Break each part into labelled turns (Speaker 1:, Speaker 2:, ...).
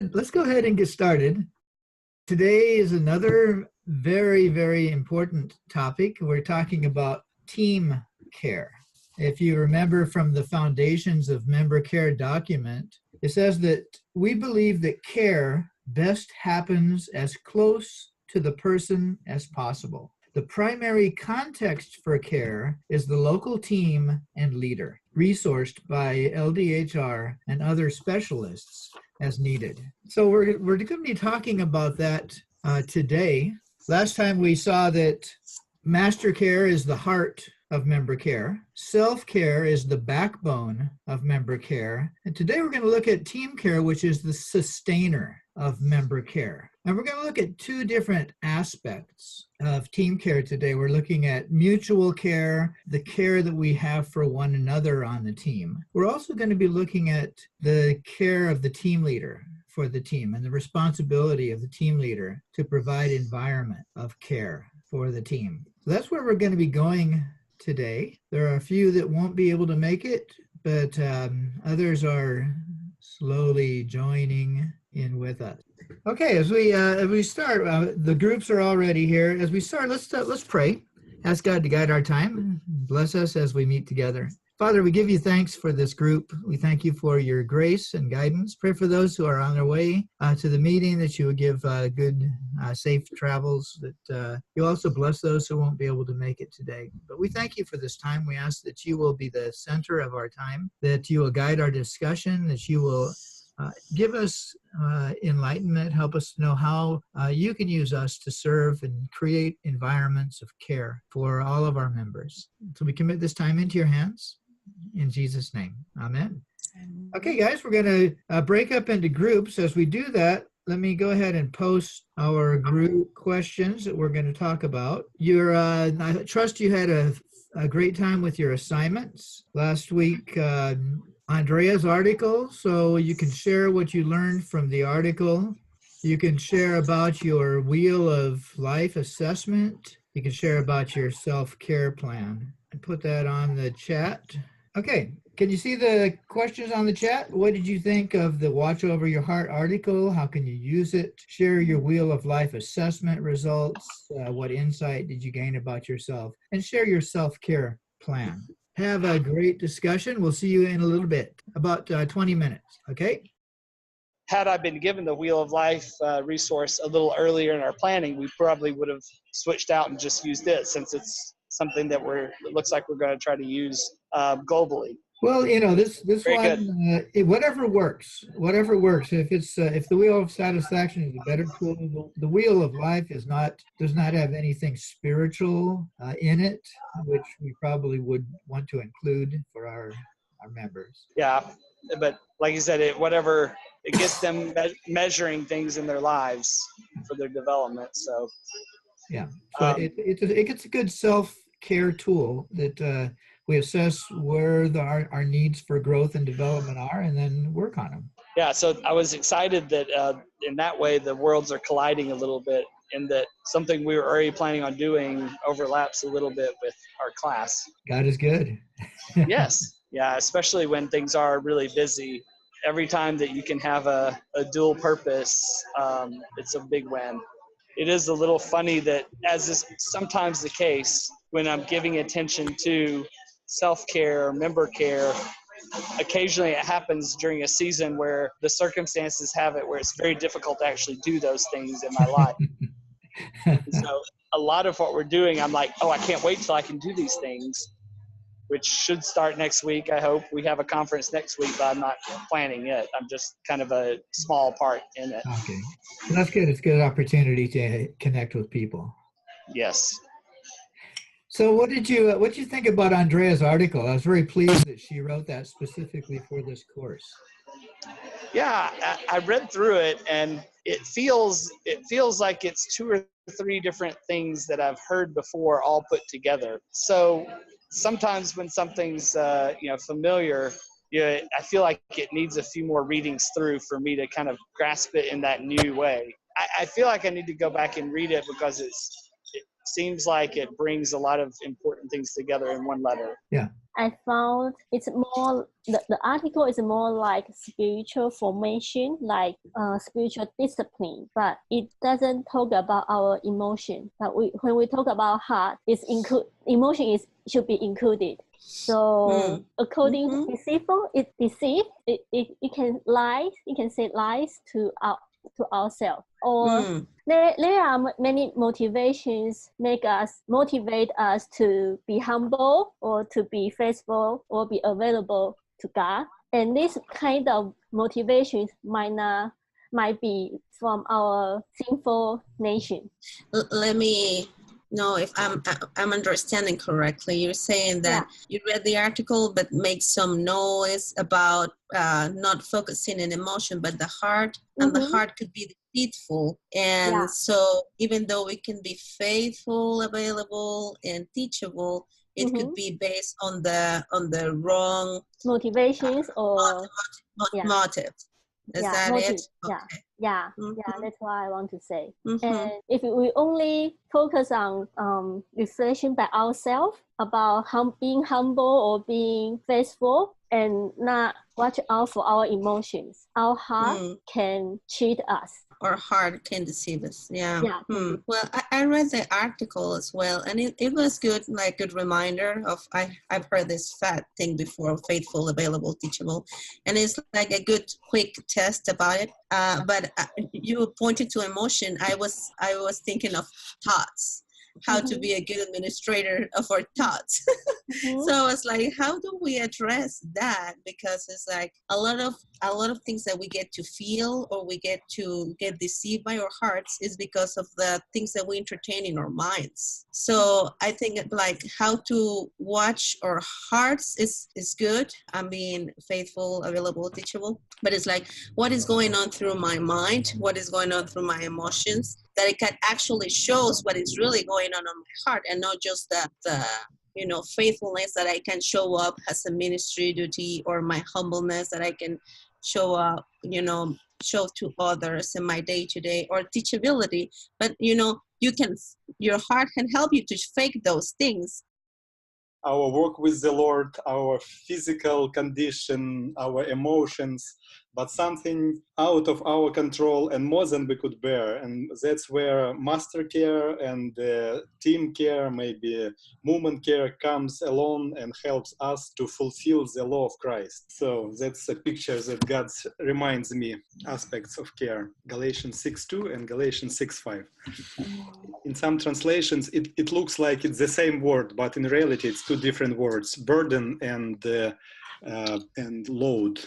Speaker 1: Let's go ahead and get started. Today is another very, very important topic. We're talking about team care. If you remember from the Foundations of Member Care document, it says that we believe that care best happens as close to the person as possible. The primary context for care is the local team and leader, resourced by LDHR and other specialists as needed. So we're going to be talking about that today. Last time we saw that master care is the heart of member care. Self-care is the backbone of member care. And today we're going to look at team care, which is the sustainer of member care. And we're going to look at two different aspects of team care today. We're looking at mutual care, the care that we have for one another on the team. We're also going to be looking at the care of the team leader for the team and the responsibility of the team leader to provide environment of care for the team. So that's where we're going to be going today. There are a few that won't be able to make it, but others are slowly joining in with us. Okay, as we start, the groups are already here. As we start, let's pray. Ask God to guide our time. Bless us as we meet together. Father, we give you thanks for this group. We thank you for your grace and guidance. Pray for those who are on their way to the meeting, that you would give good, safe travels, that you also bless those who won't be able to make it today. But we thank you for this time. We ask that you will be the center of our time, that you will guide our discussion, that you will give us enlightenment, help us to know how you can use us to serve and create environments of care for all of our members. So we commit this time into your hands. In Jesus' name, amen. Okay, guys, we're going to break up into groups. As we do that, let me go ahead and post our group questions that we're going to talk about. I trust you had a great time with your assignments last week. Andrea's article, so you can share what you learned from the article. You can share about your Wheel of Life assessment. You can share about your self-care plan. And put that on the chat. Okay, can you see the questions on the chat? What did you think of the Watch Over Your Heart article? How can you use it? Share your Wheel of Life assessment results. What insight did you gain about yourself? And share your self-care plan. Have a great discussion. We'll see you in a little bit, about 20 minutes, okay?
Speaker 2: Had I been given the Wheel of Life resource a little earlier in our planning, we probably would have switched out and just used it, since it's something that it looks like we're going to try to use globally.
Speaker 1: Well, this one, whatever works. If the Wheel of Satisfaction is a better tool, the Wheel of Life does not have anything spiritual in it, which we probably would want to include for our members.
Speaker 2: Yeah, but like you said, it gets them measuring things in their lives for their development. So
Speaker 1: yeah, so it gets a good self-care tool that we assess where our needs for growth and development are, and then work on them.
Speaker 2: Yeah, so I was excited that in that way the worlds are colliding a little bit, in that something we were already planning on doing overlaps a little bit with our class.
Speaker 1: God is good.
Speaker 2: Yes, yeah, especially when things are really busy. Every time that you can have a dual purpose, it's a big win. It is a little funny that, as is sometimes the case, when I'm giving attention to self-care or member care, occasionally it happens during a season where the circumstances have it where it's very difficult to actually do those things in my life. So a lot of what we're doing, I'm like, I can't wait till I can do these things, which should start next week. I hope. We have a conference next week, but I'm not planning it. I'm just kind of a small part in it.
Speaker 1: Okay. Well, that's good. It's a good opportunity to connect with people.
Speaker 2: Yes.
Speaker 1: So what did you think about Andrea's article? I was very pleased that she wrote that specifically for this course.
Speaker 2: Yeah, I read through it, and it feels like it's 2 or 3 different things that I've heard before all put together. So sometimes when something's familiar, I feel like it needs a few more readings through for me to kind of grasp it in that new way. I feel like I need to go back and read it, because seems like it brings a lot of important things together in one letter.
Speaker 1: Yeah.
Speaker 3: I found it's more, the article is more like spiritual formation, like spiritual discipline, but it doesn't talk about our emotion. But when we talk about heart, emotion should be included. So according to deceitful, it can lie, it can say lies to ourselves, or there are many motivations motivate us to be humble or to be faithful or be available to God, and this kind of motivations might be from our sinful nature.
Speaker 4: Let me know if I'm understanding correctly. You're saying that you read the article but make some noise about not focusing in emotion, but the heart, and the heart could be deceitful. And so even though we can be faithful, available, and teachable, it could be based on the wrong
Speaker 3: motivations or
Speaker 4: motives. Is that it?
Speaker 3: Okay. Yeah, that's what I want to say.
Speaker 4: Mm-hmm.
Speaker 3: And if we only focus on reflection by ourselves about being humble or being faithful and not watch out for our emotions, our heart can cheat us.
Speaker 4: Our heart can deceive us. Yeah. Well, I read the article as well, and it was good, like good reminder of I've heard this FAT thing before, faithful, available, teachable, and it's like a good quick test about it. But you pointed to emotion. I was thinking of thoughts. How to be a good administrator of our thoughts. So it's like, how do we address that? Because it's like a lot of things that we get to feel or we get deceived by our hearts is because of the things that we entertain in our minds. So I think like how to watch our hearts is good. I mean, faithful, available, teachable. But it's like, what is going on through my mind? What is going on through my emotions? That it can actually shows what is really going on my heart, and not just the faithfulness that I can show up as a ministry duty, or my humbleness that I can show up, show to others in my day to day, or teachability. But your heart can help you to fake those things.
Speaker 5: Our work with the Lord, our physical condition, our emotions, but something out of our control and more than we could bear. And that's where master care and team care, maybe movement care, comes along and helps us to fulfill the law of Christ. So that's a picture that God reminds me aspects of care. Galatians 6:2 and Galatians 6:5. In some translations, it looks like it's the same word, but in reality, it's two different words: burden and load.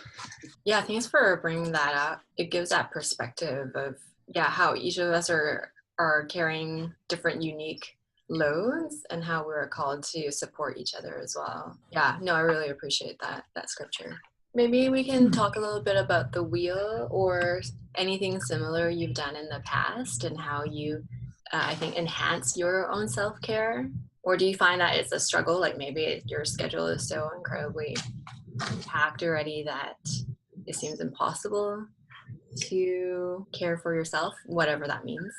Speaker 6: Yeah, thanks for bringing that up. It gives that perspective of how each of us are carrying different unique loads and how we're called to support each other as well. Yeah, no, I really appreciate that scripture. Maybe we can talk a little bit about the wheel or anything similar you've done in the past and how you I think enhance your own self-care. Or do you find that it's a struggle, like maybe your schedule is so incredibly packed already that it seems impossible to care for yourself, whatever that means?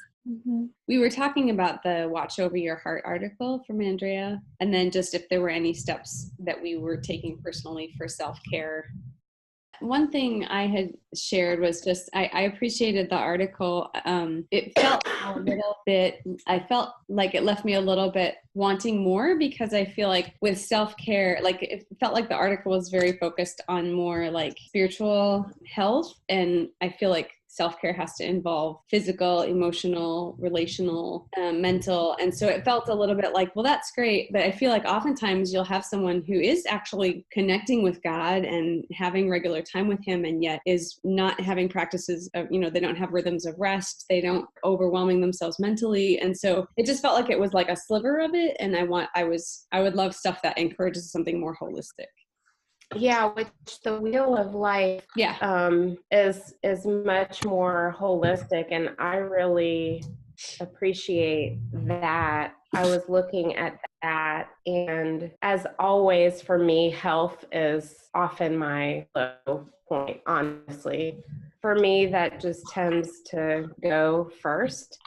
Speaker 7: We were talking about the Watch Over Your Heart article from Andrea, and then just if there were any steps that we were taking personally for self-care. One thing I had shared was just, I appreciated the article. It felt a little bit, I felt like it left me a little bit wanting more, because I feel like with self-care, like it felt like the article was very focused on more like spiritual health. And I feel like self-care has to involve physical, emotional, relational, mental. And so it felt a little bit like, well, that's great. But I feel like oftentimes you'll have someone who is actually connecting with God and having regular time with him, and yet is not having practices of, they don't have rhythms of rest. They don't overwhelming themselves mentally. And so it just felt like it was like a sliver of it. And I would love stuff that encourages something more holistic.
Speaker 8: Yeah, which the wheel of life is much more holistic, and I really appreciate that. I was looking at that, and as always for me, health is often my low point, honestly. for me, that just tends to go first.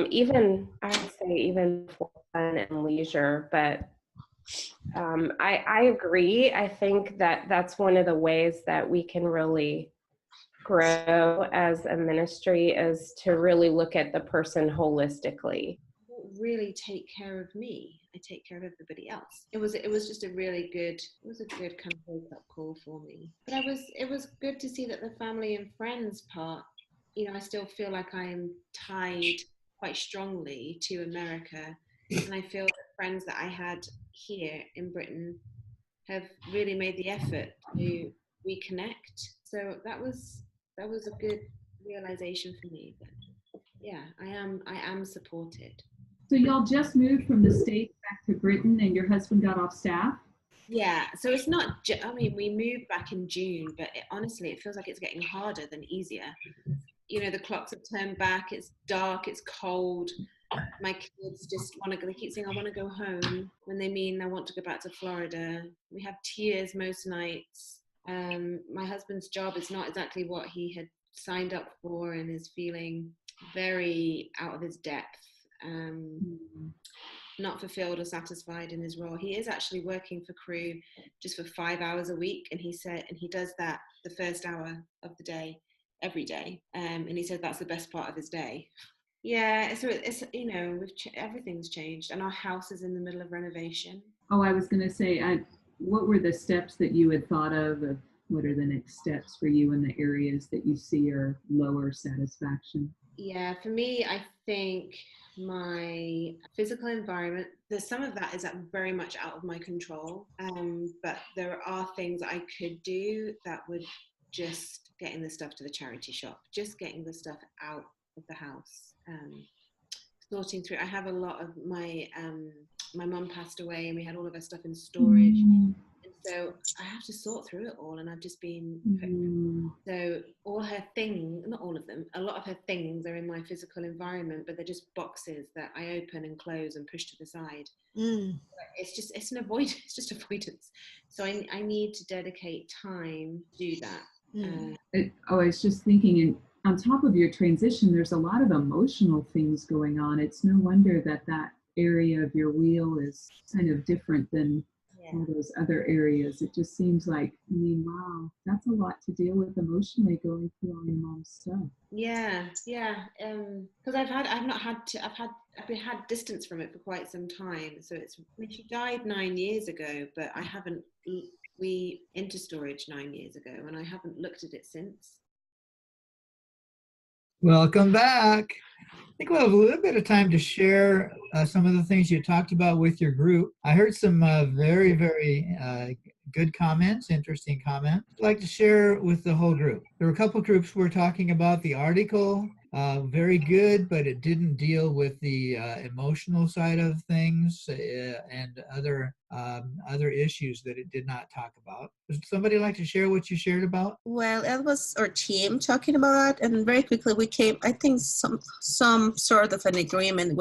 Speaker 8: Even, I would say, even for fun and leisure, but I agree. I think that that's one of the ways that we can really grow as a ministry, is to really look at the person holistically.
Speaker 9: Really take care of me. I take care of everybody else. It was just a really good, kind of wake-up call for me. But it was good to see that the family and friends part, you know, I still feel like I am tied quite strongly to America, and I feel that friends that I had here in Britain have really made the effort to reconnect. So that was a good realization for me that, yeah, I am supported.
Speaker 10: So y'all just moved from the States back to Britain and your husband got off staff?
Speaker 9: Yeah, so it's not, I mean, we moved back in June, but honestly, it feels like it's getting harder than easier. You know, the clocks have turned back, it's dark, it's cold. My kids just want to go, they keep saying, I want to go home, when they mean I want to go back to Florida. We have tears most nights. My husband's job is not exactly what he had signed up for, and is feeling very out of his depth. Not fulfilled or satisfied in his role. He is actually working for Crew just for 5 hours a week, and he does that the first hour of the day every day, and he said that's the best part of his day. Yeah, so it's, you know, everything's changed, and our house is in the middle of renovation.
Speaker 10: Oh, I was going to say, what were the steps that you had thought of what are the next steps for you in the areas that you see are lower satisfaction?
Speaker 9: Yeah, for me, I think my physical environment, there's some of that is very much out of my control, but there are things I could do that would just getting the stuff to the charity shop, just getting the stuff out of the house, sorting through. I have a lot of my mum passed away, and we had all of her stuff in storage. And so I have to sort through it all, and I've just been so all her things, not all of them, a lot of her things are in my physical environment, but they're just boxes that I open and close and push to the side. It's just avoidance. So I need to dedicate time to do that.
Speaker 10: I was just thinking, and on top of your transition, there's a lot of emotional things going on. It's no wonder that area of your wheel is kind of different than all those other areas. It just seems like, I mean, wow, that's a lot to deal with emotionally, going through all your mom's stuff.
Speaker 9: Yeah. Because I've had distance from it for quite some time. So she died 9 years ago, but we into storage 9 years ago, and I haven't looked at it since.
Speaker 1: Welcome back. I think we'll have a little bit of time to share some of the things you talked about with your group. I heard some very, very good comments, interesting comments. I'd like to share with the whole group. There were a couple groups who were talking about the article. Very good, but it didn't deal with the emotional side of things and other issues that it did not talk about. Would somebody like to share what you shared about?
Speaker 4: Well, it was our team talking about it, and very quickly we came, I think, some sort of an agreement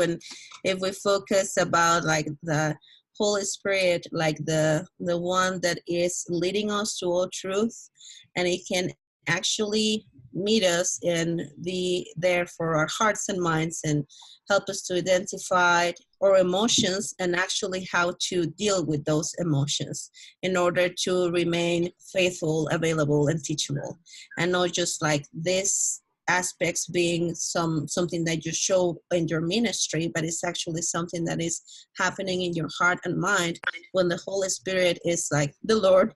Speaker 4: if we focus about like the Holy Spirit, like the one that is leading us to all truth, and it can actually meet us and be there for our hearts and minds and help us to identify our emotions and actually how to deal with those emotions in order to remain faithful, available, and teachable, and not just like this aspects being something that you show in your ministry, but it's actually something that is happening in your heart and mind when the Holy Spirit is like the Lord.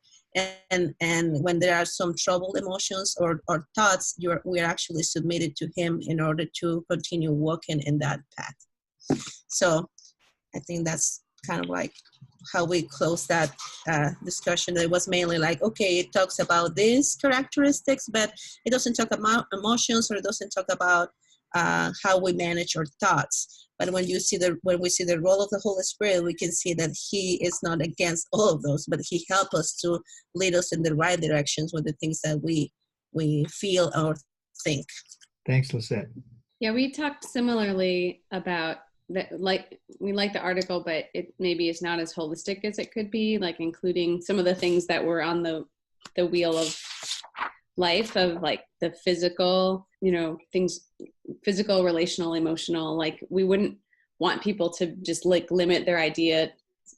Speaker 4: And when there are some troubled emotions or thoughts, we are actually submitted to Him in order to continue walking in that path. So I think that's kind of like how we close that discussion. It was mainly like, okay, it talks about these characteristics, but it doesn't talk about emotions, or it doesn't talk about how we manage our thoughts. But when we see the role of the Holy Spirit, we can see that He is not against all of those, but He helps us to lead us in the right directions with the things that we feel or think.
Speaker 1: Thanks, Lisette.
Speaker 7: Yeah, we talked similarly about that. Like, we like the article, but it maybe is not as holistic as it could be. Like including some of the things that were on the wheel of life of like the physical, you know, things, physical, relational, emotional. Like we wouldn't want people to just like limit their idea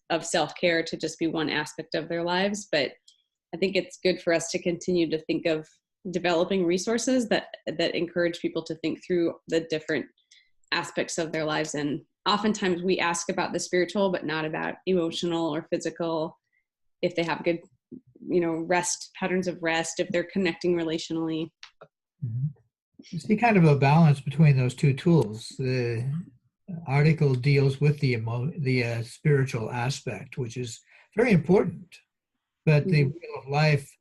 Speaker 7: of self-care to just be one aspect of their lives. But I think it's good for us to continue to think of developing resources that encourage people to think through the different aspects of their lives. And oftentimes we ask about the spiritual, but not about emotional or physical, if they have good, you know, rest, patterns of rest, if they're connecting relationally.
Speaker 1: Mm-hmm. You see kind of a balance between those two tools. The article deals with the spiritual aspect, which is very important, but the Wheel of Life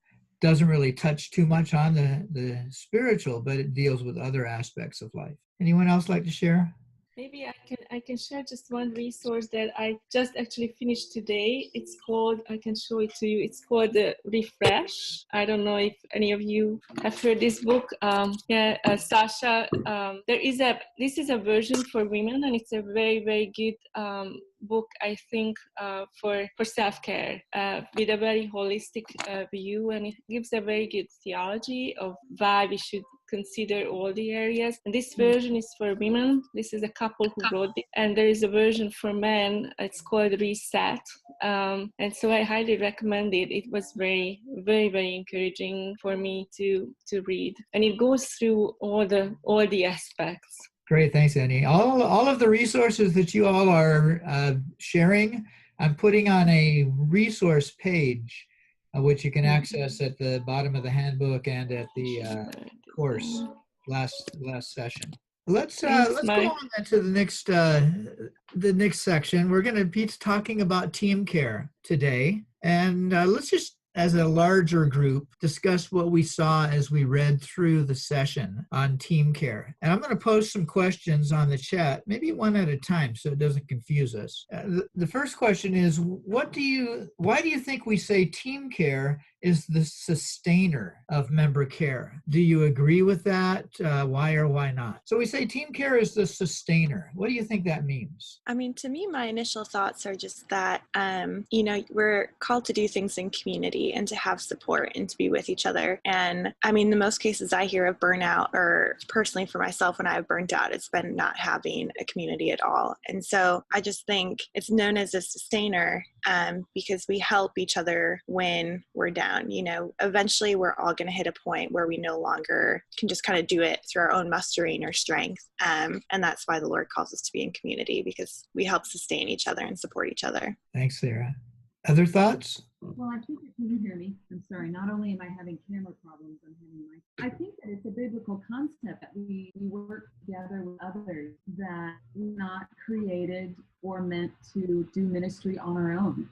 Speaker 1: doesn't really touch too much on the spiritual, but it deals with other aspects of life. Anyone else like to share?
Speaker 11: Maybe I can share just one resource that I just actually finished today. It's called, I can show it to you. It's called Refresh. I don't know if any of you have heard this book. Sasha, this is a version for women, and it's a very, very good book, I think, for self-care with a very holistic view, and it gives a very good theology of why we should consider all the areas. And this version is for women. This is a couple who wrote it, and there is a version for men. It's called Reset, and so I highly recommend it. It was very, very, very encouraging for me to read, and it goes through all the aspects.
Speaker 1: Great, thanks, Annie. All of the resources that you all are sharing, I'm putting on a resource page, which you can access at the bottom of the handbook and at the course last session. Let's go on to the next section. We're going to be talking about team care today, and let's just, as a larger group, discuss what we saw as we read through the session on team care. And I'm going to post some questions on the chat, maybe one at a time so it doesn't confuse us. The first question is, why do you think we say team care is the sustainer of member care? Do you agree with that? Why or why not? So we say team care is the sustainer. What do you think that means?
Speaker 12: I mean, to me, my initial thoughts are just that, we're called to do things in community and to have support and to be with each other. And I mean, the most cases I hear of burnout, or personally for myself, when I've burnt out, it's been not having a community at all. And so I just think it's known as a sustainer because we help each other when we're down. You know, eventually we're all going to hit a point where we no longer can just kind of do it through our own mustering or strength. And that's why the Lord calls us to be in community, because we help sustain each other and support each other.
Speaker 1: Thanks, Sarah. Other thoughts?
Speaker 10: Well, I think that, can you hear me? I'm sorry. Not only am I having camera problems, I think that it's a biblical concept that we work together with others, that we're not created or meant to do ministry on our own.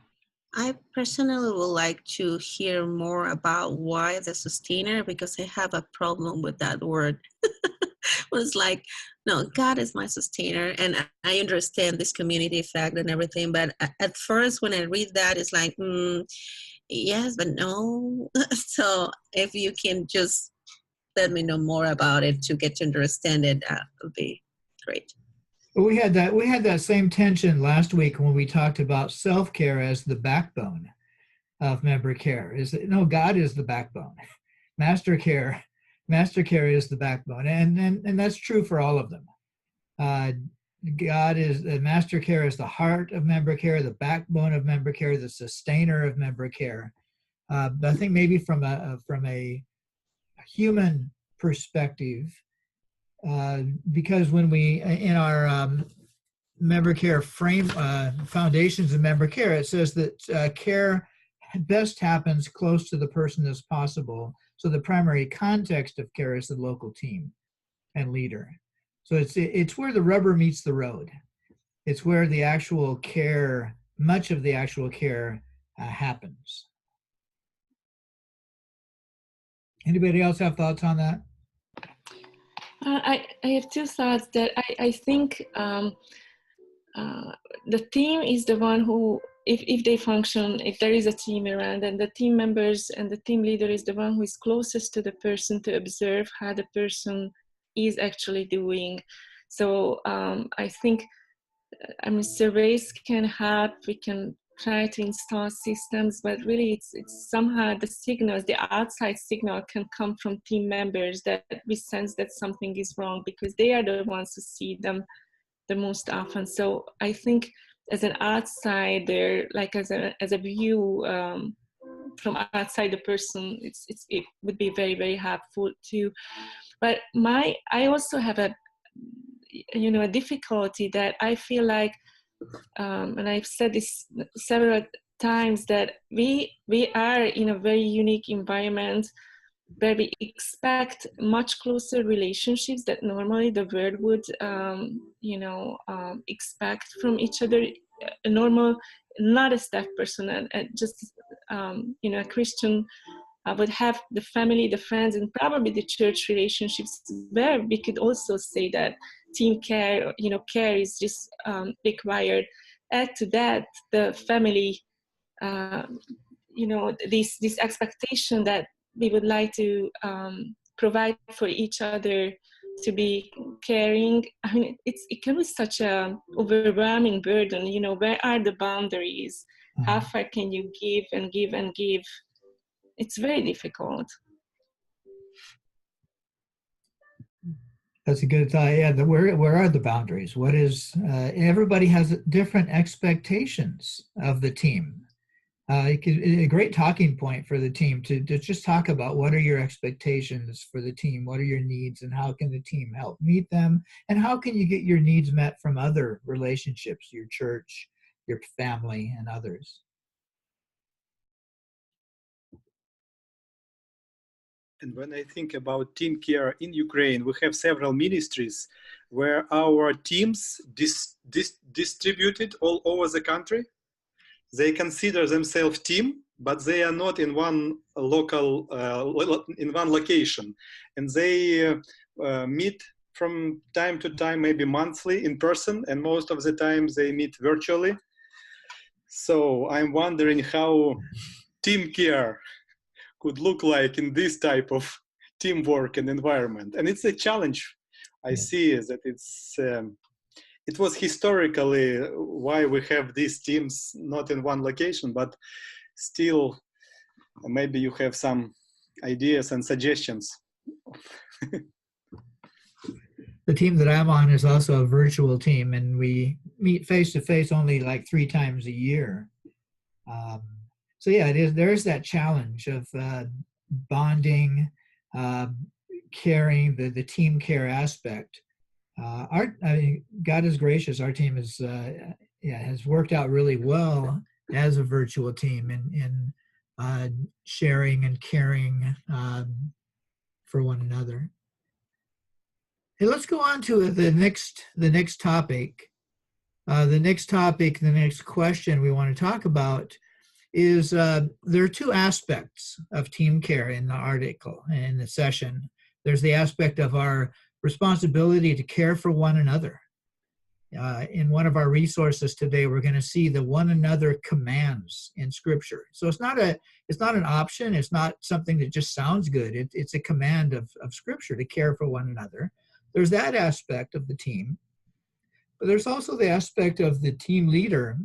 Speaker 4: I personally would like to hear more about why the sustainer, because I have a problem with that word. Was like, no, God is my sustainer, and I understand this community effect and everything, but at first when I read that, it's like, yes, but no. So if you can just let me know more about it to get to understand it, that would be great.
Speaker 1: We had that same tension last week when we talked about self-care as the backbone of member care. God is the backbone. Master care is the backbone, and that's true for all of them. Master care is the heart of member care, the backbone of member care, the sustainer of member care. But I think maybe from a human perspective, because when we in our member care frame foundations of member care, it says that care best happens close to the person as possible. So the primary context of care is the local team and leader. So it's where the rubber meets the road. It's where the actual care, much of the actual care happens. Anybody else have thoughts on that?
Speaker 11: I have two thoughts. That I think the team is the one who, if they function, if there is a team around, and the team members and the team leader is the one who is closest to the person to observe how the person is actually doing. So I think, surveys can help. We can try to install systems, but really it's somehow the signals, the outside signal can come from team members that we sense that something is wrong because they are the ones who see them the most often. So I think as an outsider, like as a view from outside the person, it would be very, very helpful too. But I also have a difficulty that I feel like, and I've said this several times, that we are in a very unique environment where we expect much closer relationships that normally the world would, expect from each other. A normal, not a staff person, and just, a Christian would have the family, the friends, and probably the church relationships where we could also say that team care, care is just required. Add to that the family, this expectation that we would like to provide for each other, to be caring. I mean, it can be such a overwhelming burden. Where are the boundaries? How far can you give and give and give? It's very difficult.
Speaker 1: That's a good thought. Yeah, where are the boundaries? What is everybody has different expectations of the team. A great talking point for the team to just talk about what are your expectations for the team, what are your needs, and how can the team help meet them, and how can you get your needs met from other relationships, your church, your family, and others.
Speaker 5: And when I think about team care in Ukraine, we have several ministries where our teams distributed all over the country. They consider themselves team, but they are not in one in one location. And they meet from time to time, maybe monthly in person, and most of the time they meet virtually. So I'm wondering how team care could look like in this type of teamwork and environment. And it's a challenge. I see that it was historically why we have these teams not in one location, but still maybe you have some ideas and suggestions.
Speaker 1: The team that I'm on is also a virtual team, and we meet face to face only like 3 times a year. So yeah, there's that challenge of bonding, caring, the team care aspect. God is gracious. Our team has worked out really well as a virtual team in sharing and caring for one another. Hey, let's go on to the next topic. The next question we want to talk about is there are 2 aspects of team care in the article, in the session. There's the aspect of our responsibility to care for one another. In one of our resources today, we're going to see the one another commands in Scripture. So it's not an option. It's not something that just sounds good. It's a command of Scripture to care for one another. There's that aspect of the team, but there's also the aspect of the team leader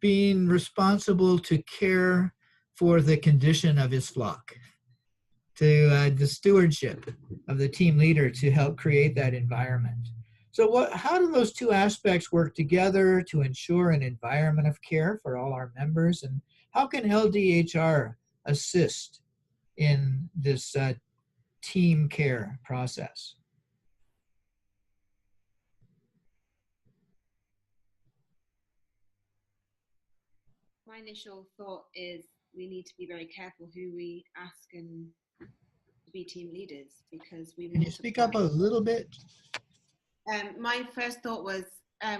Speaker 1: being responsible to care for the condition of his flock, to the stewardship of the team leader to help create that environment. So how do those 2 aspects work together to ensure an environment of care for all our members? And how can LDHR assist in this team care process?
Speaker 9: My initial thought is we need to be very careful who we ask and be team leaders, because we
Speaker 1: Can you speak up a little bit?
Speaker 9: My first thought was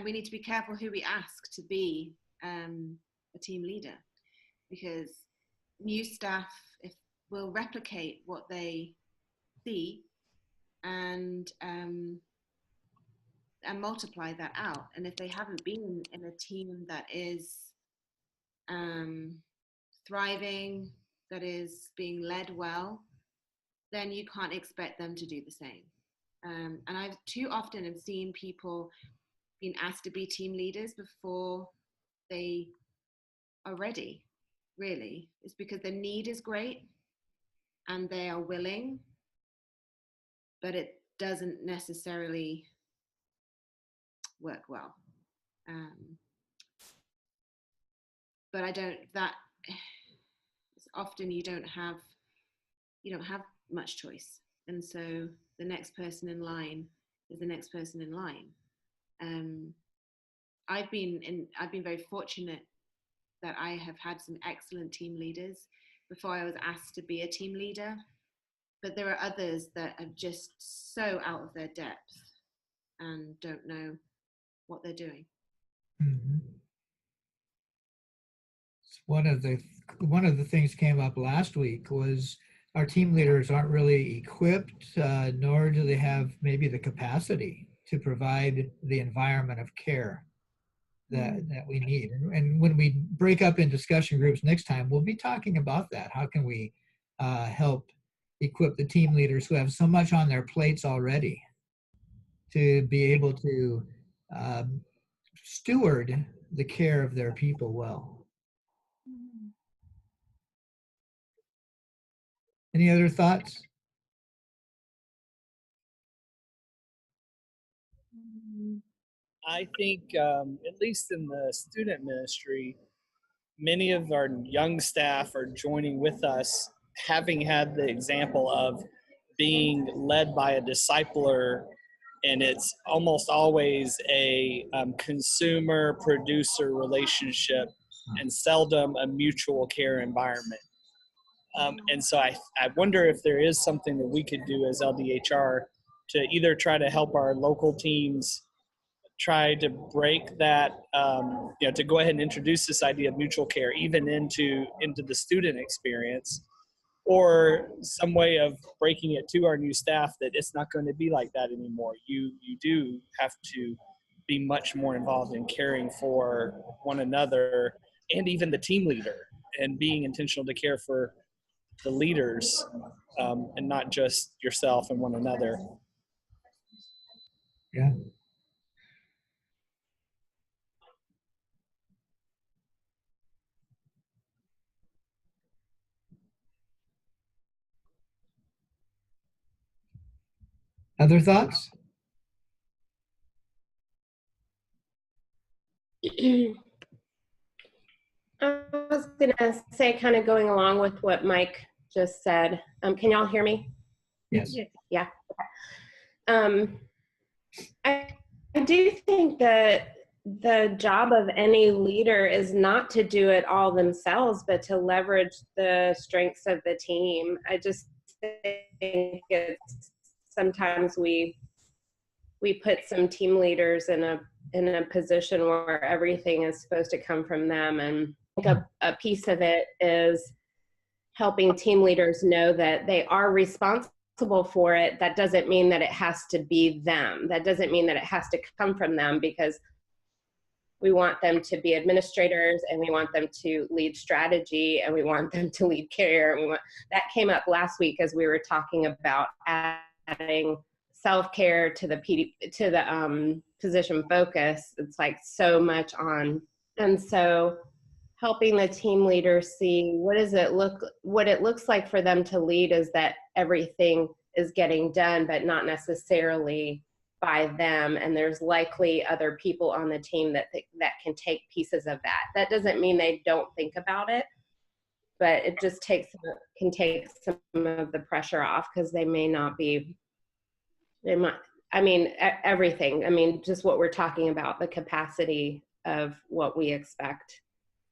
Speaker 9: we need to be careful who we ask to be a team leader, because new staff will replicate what they see and multiply that out. And if they haven't been in a team that is thriving, that is being led well, then you can't expect them to do the same. And I've too often have seen people being asked to be team leaders before they are ready, really. It's because the need is great and they are willing, but it doesn't necessarily work well. But often you don't have much choice. And so the next person in line is the next person in line. I've been very fortunate that I have had some excellent team leaders before I was asked to be a team leader, but there are others that are just so out of their depth and don't know what they're doing.
Speaker 1: Mm-hmm. One of the things came up last week was our team leaders aren't really equipped, nor do they have maybe the capacity to provide the environment of care that we need. And when we break up in discussion groups next time, we'll be talking about that. How can we help equip the team leaders who have so much on their plates already to be able to steward the care of their people well? Any other thoughts?
Speaker 2: I think, at least in the student ministry, many of our young staff are joining with us, having had the example of being led by a discipler, and it's almost always a consumer-producer relationship and seldom a mutual care environment. And so I wonder if there is something that we could do as LDHR to either try to help our local teams try to break that, to go ahead and introduce this idea of mutual care even into the student experience, or some way of breaking it to our new staff that it's not going to be like that anymore. You do have to be much more involved in caring for one another and even the team leader, and being intentional to care for the leaders, and not just yourself and one another.
Speaker 1: Yeah. Other thoughts?
Speaker 8: I was going to say, kind of going along with what Mike just said. Can y'all hear me?
Speaker 1: Yes.
Speaker 8: Yeah. I do think that the job of any leader is not to do it all themselves, but to leverage the strengths of the team. I just think sometimes we put some team leaders in a position where everything is supposed to come from them, and a piece of it is helping team leaders know that they are responsible for it. That doesn't mean that it has to be them. That doesn't mean that it has to come from them, because we want them to be administrators, and we want them to lead strategy, and we want them to lead care. And that came up last week as we were talking about adding self-care to the physician focus. It's like so much on, and so helping the team leaders see what it looks like for them to lead is that everything is getting done, but not necessarily by them. And there's likely other people on the team that can take pieces of that. That doesn't mean they don't think about it, but it just can take some of the pressure off, because they might, everything. I mean, just what we're talking about, the capacity of what we expect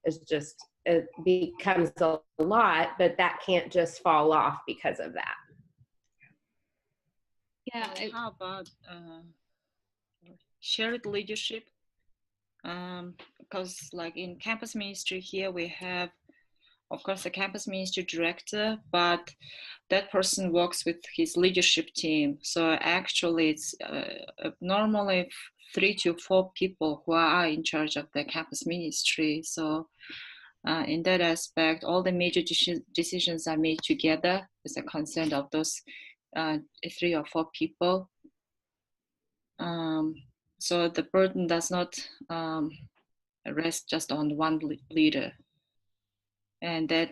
Speaker 8: is just, it becomes a lot, but that can't just fall off because of that.
Speaker 13: Yeah. How about shared leadership? Because like in campus ministry here, we have, of course, the campus ministry director, but that person works with his leadership team. So actually it's normally 3 to 4 people who are in charge of the campus ministry. So in that aspect, all the major decisions are made together with the consent of those 3 or 4 people. So the burden does not rest just on one leader, and that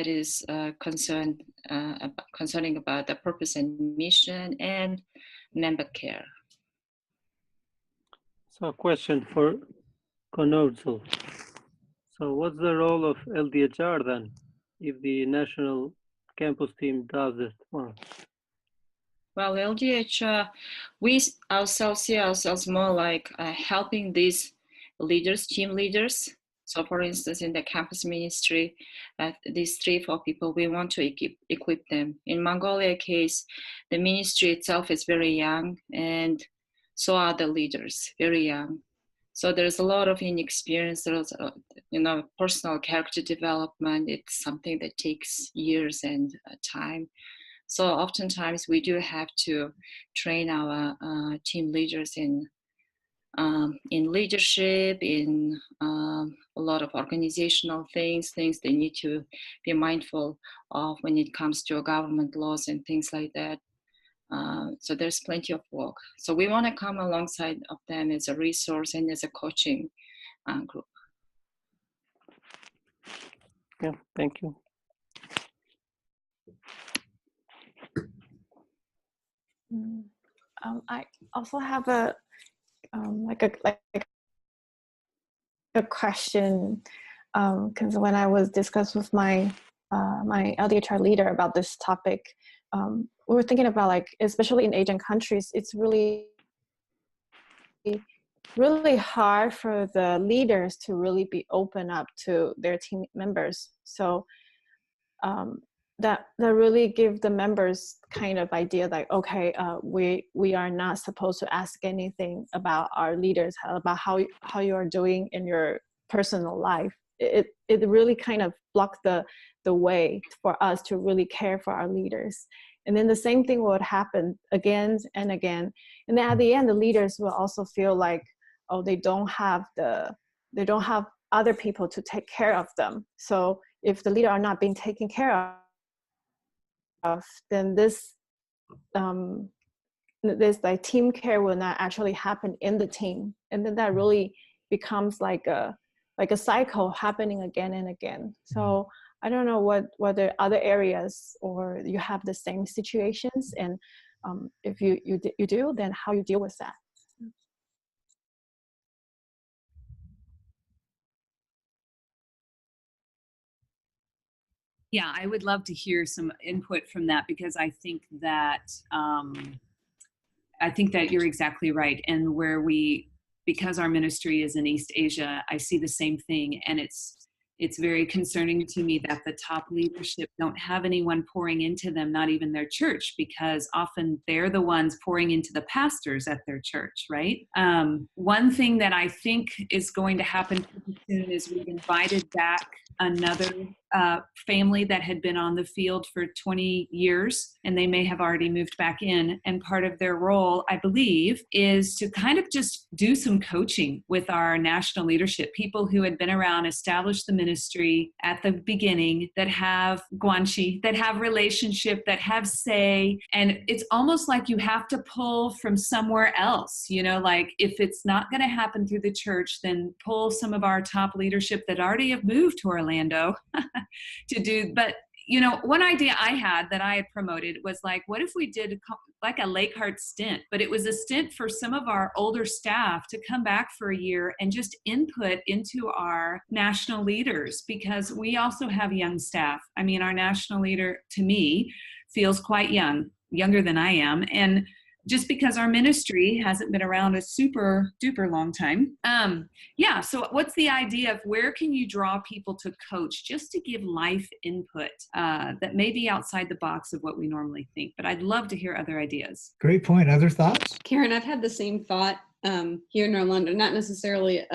Speaker 13: is concerning about the purpose and mission and member care.
Speaker 14: So a question for Konurzel. So what's the role of LDHR then, if the national campus team does it well?
Speaker 13: Well, LDHR, we ourselves see ourselves more like helping these leaders, team leaders. So for instance, in the campus ministry, these 3-4 people, we want to equip them. In Mongolia case, the ministry itself is very young, and so are the leaders, very young. So there's a lot of inexperience. There's, personal character development. It's something that takes years and time. So oftentimes we do have to train our team leaders in leadership, in a lot of organizational things they need to be mindful of when it comes to government laws and things like that. So there's plenty of work. So we want to come alongside of them as a resource and as a coaching group.
Speaker 14: Yeah, thank you.
Speaker 12: I also have a question, because when I was discussed with my my LDHR leader about this topic, we were thinking about, especially in Asian countries, it's really hard for the leaders to really be open up to their team members. So that really give the members kind of idea okay, we are not supposed to ask anything about our leaders, about how you are doing in your personal life. It really kind of blocked the way for us to really care for our leaders. And then the same thing would happen again and again. And then at the end, the leaders will also feel like, oh, they don't have other people to take care of them. So if the leader are not being taken care of, then this team care will not actually happen in the team. And then that really becomes like a cycle happening again and again. So I don't know whether other areas or you have the same situations, and if you do, then how you deal with that.
Speaker 15: Yeah, I would love to hear some input from that, because I think that you're exactly right. And because our ministry is in East Asia, I see the same thing, and it's very concerning to me that the top leadership don't have anyone pouring into them, not even their church, because often they're the ones pouring into the pastors at their church, right? One thing that I think is going to happen pretty soon is we've invited back another family that had been on the field for 20 years, and they may have already moved back in. And part of their role, I believe, is to kind of just do some coaching with our national leadership, people who had been around, established the ministry at the beginning, that have guanxi, that have relationship, that have say. And it's almost like you have to pull from somewhere else, like if it's not going to happen through the church, then pull some of our top leadership that already have moved to Orlando to do. But one idea I had that I had promoted was what if we did like a Lake Heart stint, but it was a stint for some of our older staff to come back for a year and just input into our national leaders, because we also have young staff. I mean, our national leader, to me, feels quite young, younger than I am. And just because our ministry hasn't been around a super duper long time. So what's the idea of where can you draw people to coach just to give life input that may be outside the box of what we normally think? But I'd love to hear other ideas.
Speaker 1: Great point. Other thoughts?
Speaker 7: Karen, I've had the same thought here in Orlando, not necessarily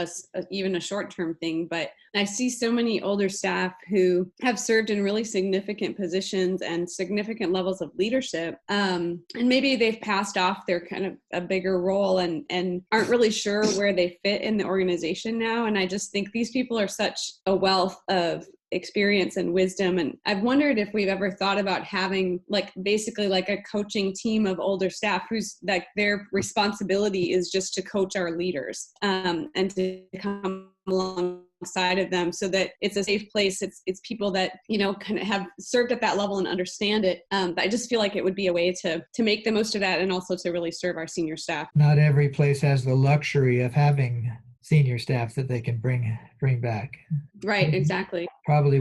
Speaker 7: even a short-term thing, but I see so many older staff who have served in really significant positions and significant levels of leadership. And maybe they've passed off their kind of a bigger role and aren't really sure where they fit in the organization now. And I just think these people are such a wealth of experience and wisdom. And I've wondered if we've ever thought about having like basically like a coaching team of older staff who's like their responsibility is just to coach our leaders and to come alongside of them so that it's a safe place. It's people that, you know, kind of have served at that level and understand it. But I just feel like it would be a way to make the most of that and also to really serve our senior staff.
Speaker 1: Not every place has the luxury of having senior staff that they can bring back.
Speaker 7: Right, exactly.
Speaker 1: Probably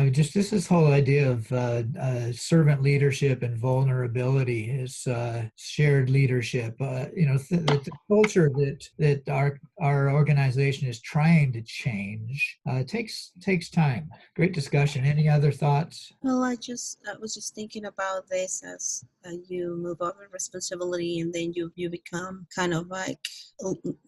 Speaker 1: this whole idea of servant leadership and vulnerability is shared leadership. The culture that our organization is trying to change takes time. Great discussion. Any other thoughts?
Speaker 4: Well, I was just thinking about this as you move up in responsibility, and then you become kind of like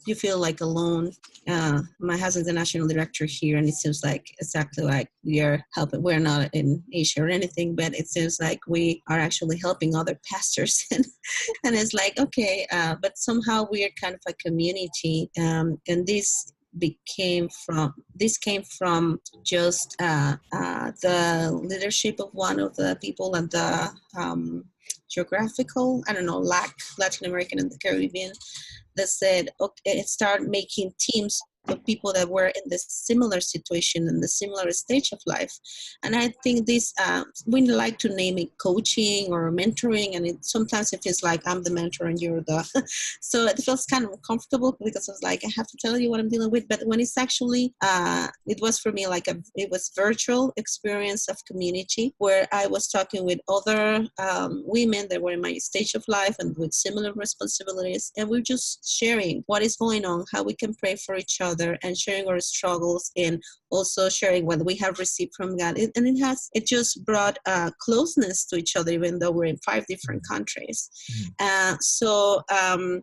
Speaker 4: you feel like alone. My husband's the national director here, and it seems like exactly like we are helping. We're not in Asia or anything, but it seems like we are actually helping other pastors, and it's like okay, but somehow we are kind of a community, and this came from just the leadership of one of the people and the geographical, Latin American and the Caribbean, that said, okay, start making teams of people that were in the similar situation and the similar stage of life. And I think this, we like to name it coaching or mentoring, and sometimes it feels like I'm the mentor and you're the, so it feels kind of uncomfortable because it's like, I have to tell you what I'm dealing with. But when it's actually, it was for me like it was virtual experience of community where I was talking with other women that were in my stage of life and with similar responsibilities. And we're just sharing what is going on, how we can pray for each other, and sharing our struggles, and also sharing what we have received from God. It just brought closeness to each other, even though we're in 5 different countries. So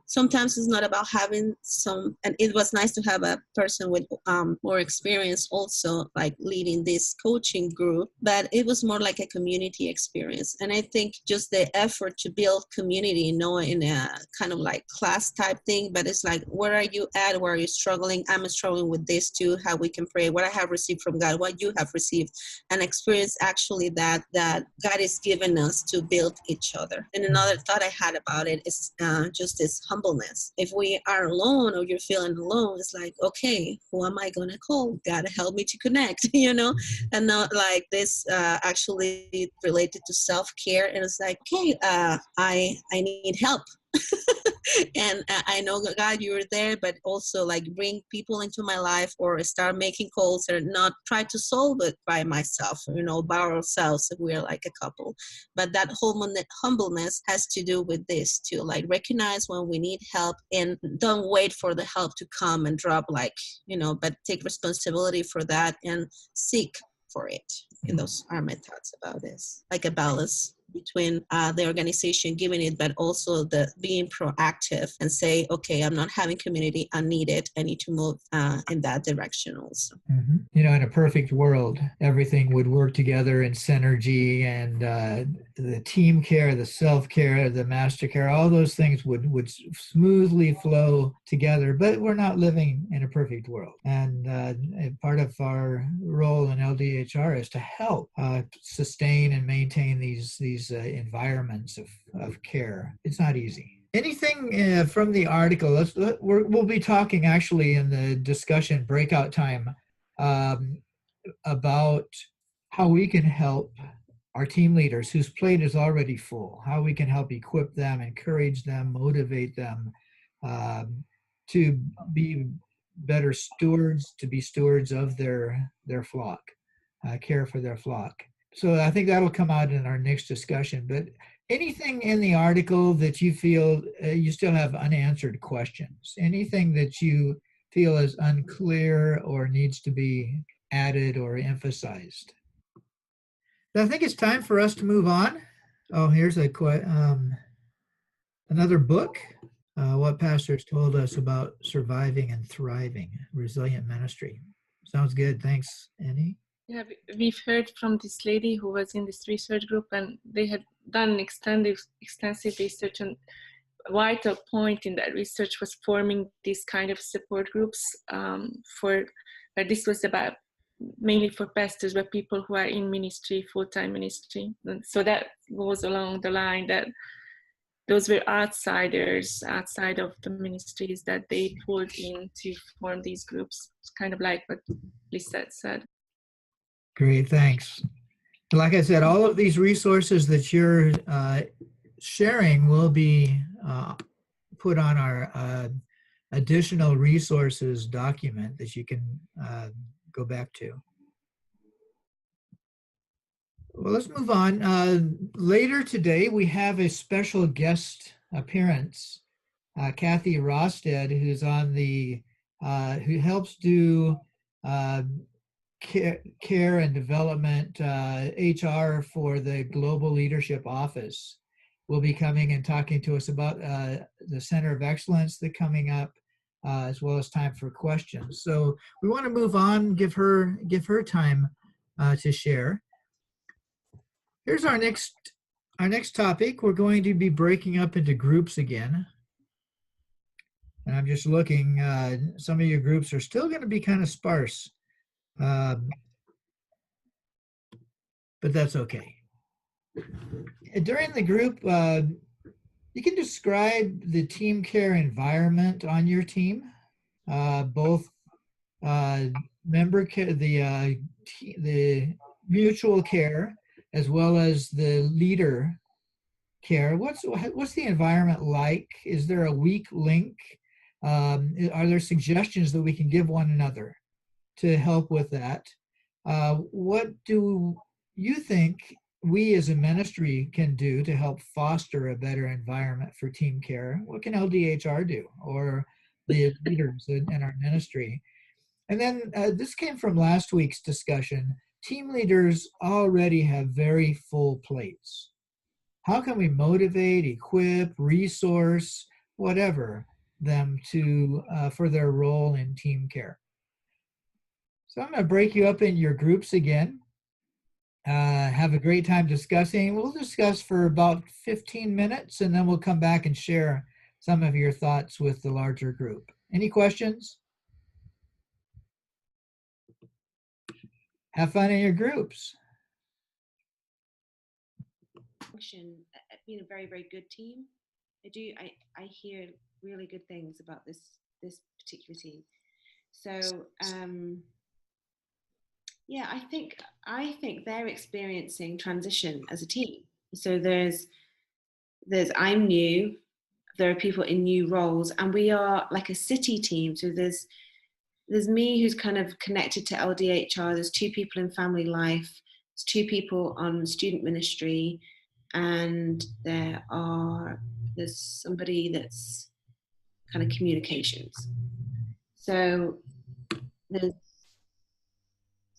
Speaker 4: sometimes it's not about having and it was nice to have a person with more experience also like leading this coaching group, but it was more like a community experience. And I think just the effort to build community, in a kind of like class type thing, but it's like, where are you at? Where are you struggling? I'm struggling with this too, how we can pray, what I have received from God, what you have received, and experience actually that God is giving us to build each other. And another thought I had about it is just this humbleness. If we are alone or you're feeling alone, it's like, okay, who am I going to call? God help me to connect, and not like this actually related to self-care. And it's like, okay, I need help. And I know, God, you're there, but also like bring people into my life or start making calls or not try to solve it by myself, by ourselves if we're like a couple. But that humbleness has to do with this too, like recognize when we need help and don't wait for the help to come and drop but take responsibility for that and seek for it. And those are my thoughts about this, like a balance between the organization giving it, but also the being proactive and say, okay, I'm not having community, I need it, I need to move in that direction also.
Speaker 1: Mm-hmm. In a perfect world, everything would work together in synergy, and the team care, the self-care, the master care, all those things would smoothly flow together, but we're not living in a perfect world. And part of our role in LDHR is to help sustain and maintain these environments of care. It's not easy. Anything from the article? We'll be talking actually in the discussion breakout time about how we can help our team leaders whose plate is already full, how we can help equip them, encourage them, motivate them to be better stewards, to be stewards of their flock, care for their flock. So I think that'll come out in our next discussion. But anything in the article that you feel you still have unanswered questions? Anything that you feel is unclear or needs to be added or emphasized? I think it's time for us to move on. Oh, here's another book. What pastors told us about surviving and thriving, resilient ministry. Sounds good. Thanks, Annie.
Speaker 11: Yeah, we've heard from this lady who was in this research group, and they had done extensive research, and a vital point in that research was forming these kind of support groups where this was about mainly for pastors, but people who are in ministry, full-time ministry. And so that goes along the line that those were outsiders outside of the ministries that they pulled in to form these groups. It's kind of like what Lisette said.
Speaker 1: Great, thanks. Like I said, all of these resources that you're sharing will be put on our additional resources document that you can go back to. Well, let's move on. Later today, we have a special guest appearance, Kathy Rosted, who's on the, who helps do care and development HR for the Global Leadership Office. Will be coming and talking to us about the Center of Excellence that's coming up, as well as time for questions. So we want to move on, give her time to share. Here's our next topic. We're going to be breaking up into groups again. And I'm just looking, some of your groups are still going to be kind of sparse, but that's okay. During the group, you can describe the team care environment on your team, both member care, the mutual care, as well as the leader care. What's the environment like? Is there a weak link? Are there suggestions that we can give one another to help with that? What do you think we as a ministry can do to help foster a better environment for team care? What can LDHR do, or the leaders in our ministry? And then this came from last week's discussion. Team leaders already have very full plates. How can we motivate, equip, resource, whatever, them to for their role in team care? So I'm going to break you up in your groups again. Have a great time discussing. We'll discuss for about 15 minutes, and then we'll come back and share some of your thoughts with the larger group. Any questions? Have fun in your groups.
Speaker 9: Being a very, very good team. I hear really good things about this particular team. So yeah, I think they're experiencing transition as a team. So there's I'm new, there are people in new roles, and we are like a city team. So there's me who's kind of connected to LDHR, there's 2 people in family life, there's 2 people on student ministry, and there's somebody that's kind of communications. So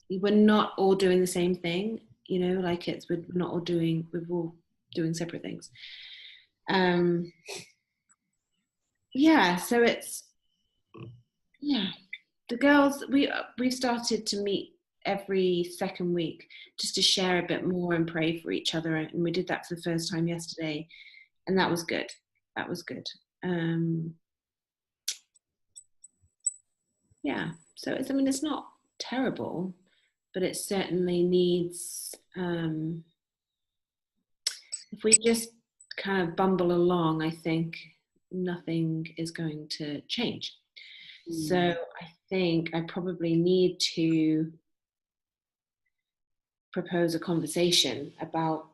Speaker 9: we're not all doing the same thing, you know, like we're all doing separate things. Yeah, so the girls, we've started to meet every second week just to share a bit more and pray for each other, and we did that for the first time yesterday, and that was good. Yeah, so it's not terrible, but it certainly needs, if we just kind of bumble along, I think nothing is going to change. So I think I probably need to propose a conversation about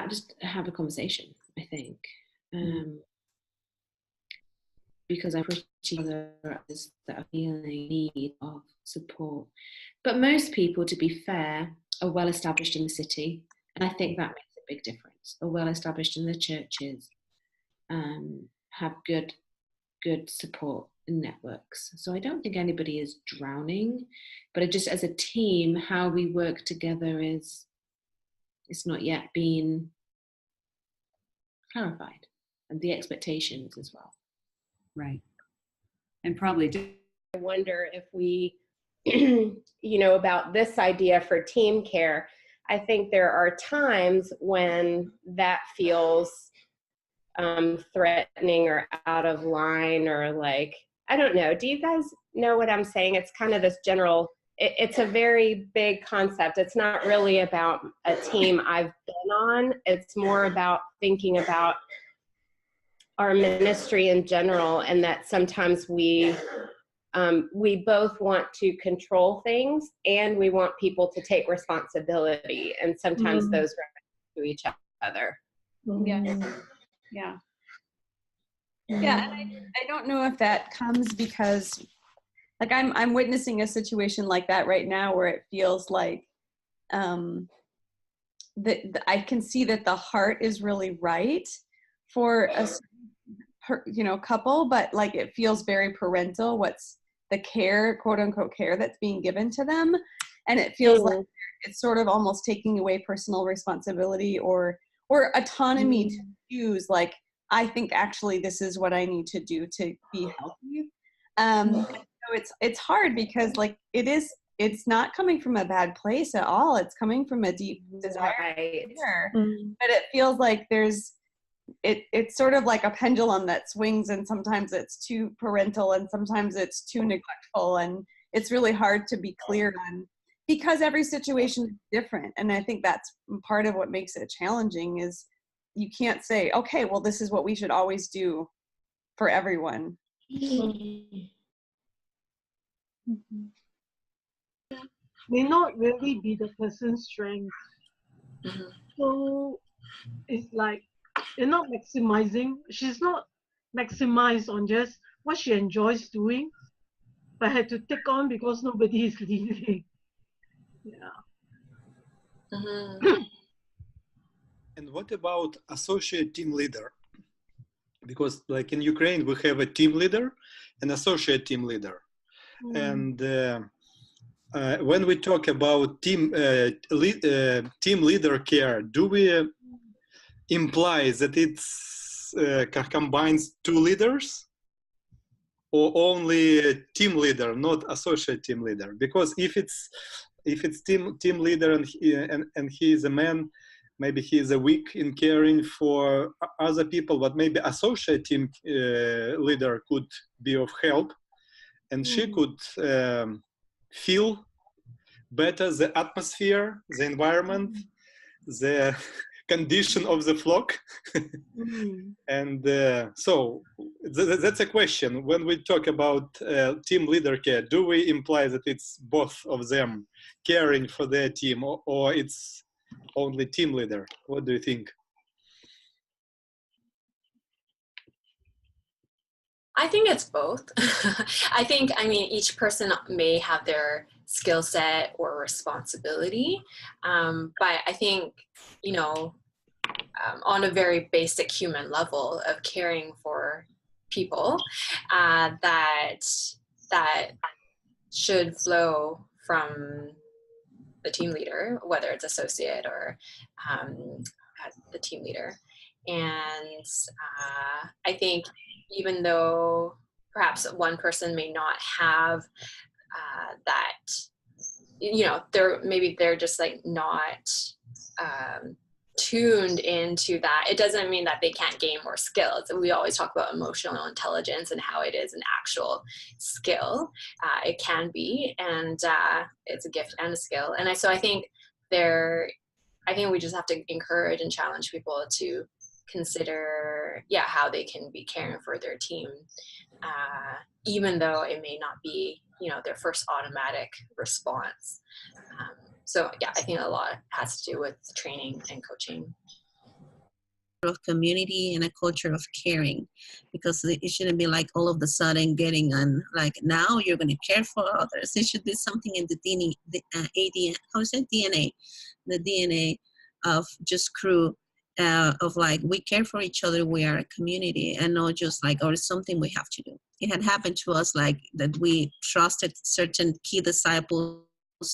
Speaker 9: just have a conversation, I think. Because I'm pretty sure there are others that are feeling need of support. But most people, to be fair, are well established in the city. And I think that makes a big difference. Are well established in the churches, have good support networks. So I don't think anybody is drowning, but it just as a team, how we work together it's not yet been clarified, and the expectations as well.
Speaker 15: Right. And probably
Speaker 8: I wonder if we, you know, about this idea for team care, I think there are times when that feels threatening or out of line, or like I don't know. Do you guys know what I'm saying? It's kind of this general, it's a very big concept. It's not really about a team I've been on. It's more about thinking about our ministry in general, and that sometimes we both want to control things and we want people to take responsibility, and sometimes those run to each other.
Speaker 7: Yeah. And I don't know if that comes because, like, I'm witnessing a situation like that right now where it feels like that I can see that the heart is really right for a couple, but like it feels very parental. What's the care, quote unquote care, that's being given to them, and it feels like it's sort of almost taking away personal responsibility or autonomy to choose, like, I think actually this is what I need to do to be healthy. So it's hard because, like, it's not coming from a bad place at all. It's coming from a deep desire. But it feels like it's sort of like a pendulum that swings, and sometimes it's too parental and sometimes it's too neglectful, and it's really hard to be clear on, because every situation is different. And I think that's part of what makes it challenging, is you can't say, okay, well, this is what we should always do for everyone.
Speaker 16: May not really be the person's strength. So it's like they're not maximizing. She's not maximized on just what she enjoys doing, but had to take on because nobody is leaving.
Speaker 5: And what about associate team leader? Because like in Ukraine, we have a team leader and associate team leader. And when we talk about team leader care, do we imply that it's combines two leaders, or only a team leader, not associate team leader? Because if it's team leader and he is a man, maybe he is weak in caring for other people, but maybe associate team leader could be of help, and she could feel better the atmosphere, the environment, the condition of the flock. And so that's a question. When we talk about team leader care, do we imply that it's both of them caring for their team, or it's only team leader? What do you think?
Speaker 6: I think it's both. I mean, each person may have their skill set or responsibility, but I think, on a very basic human level of caring for people, that should flow from the team leader, whether it's associate or the team leader. And I think even though perhaps one person may not have that, they're just like not tuned into that, it doesn't mean that they can't gain more skills. We always talk about emotional intelligence and how it is an actual skill. It can be, and it's a gift and a skill. And so I think we just have to encourage and challenge people to consider, how they can be caring for their team, even though it may not be, their first automatic response. So I think a lot has to do with training and coaching.
Speaker 4: Of community and a culture of caring, because it shouldn't be like all of a sudden getting on, like, now you're going to care for others. It should be something in the DNA of just crew, of like, we care for each other, we are a community, and not just like, or it's something we have to do. It had happened to us, like, that we trusted certain key disciples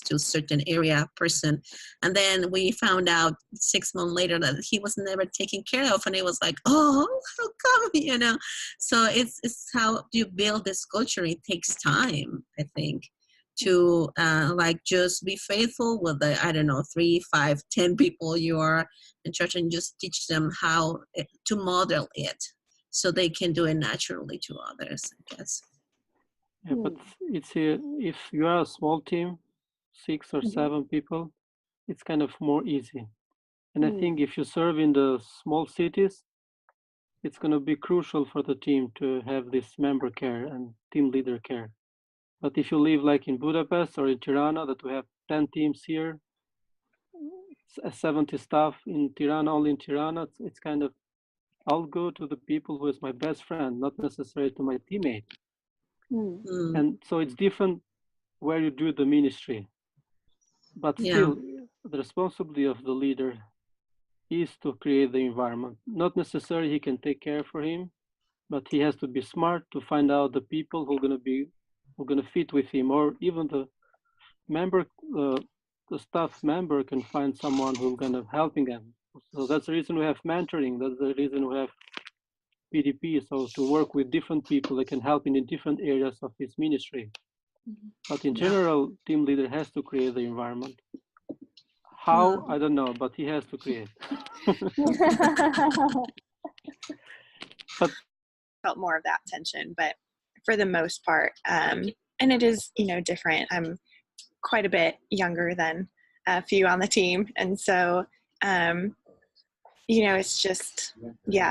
Speaker 4: to a certain area person, and then we found out 6 months later that he was never taken care of, and it was like, oh, how come, so it's how you build this culture. It takes time, I think, to like just be faithful with the 3, 5, 10 people you are in church, and just teach them how to model it so they can do it naturally to others, I guess.
Speaker 14: Yeah, but it's if you are a small team, 6 or 7 people, it's kind of more easy. And I think if you serve in the small cities, it's going to be crucial for the team to have this member care and team leader care. But if you live like in Budapest or in Tirana, that we have 10 teams here, 70 staff in Tirana, only in Tirana, it's kind of, I'll go to the people who is my best friend, not necessarily to my teammate. And so it's different where you do the ministry. But still, the responsibility of the leader is to create the environment. Not necessarily he can take care for him, but he has to be smart to find out the people who are gonna fit with him, or even the member, the staff member can find someone who's gonna helping them. So that's the reason we have mentoring. That's the reason we have PDP. So to work with different people that can help in the different areas of his ministry. But in general, team leader has to create the environment. How, I don't know, but he has to create.
Speaker 12: But felt more of that tension, but for the most part, and it is, different. I'm quite a bit younger than a few on the team. And so, it's just,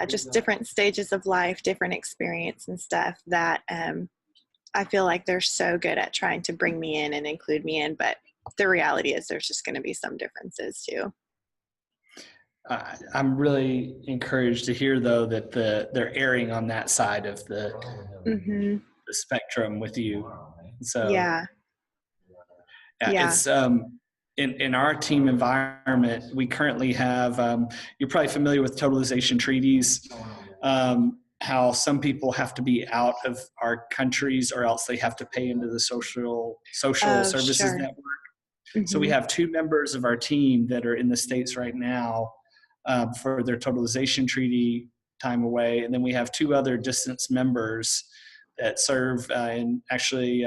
Speaker 12: just different stages of life, different experience and stuff that I feel like they're so good at trying to bring me in and include me in, but the reality is there's just going to be some differences too.
Speaker 2: I'm really encouraged to hear, though, that they're erring on that side of the spectrum with you. So it's in our team environment, we currently have, you're probably familiar with totalization treaties, how some people have to be out of our countries or else they have to pay into the social services network. So we have 2 members of our team that are in the States right now for their totalization treaty time away. And then we have 2 other distance members that serve in actually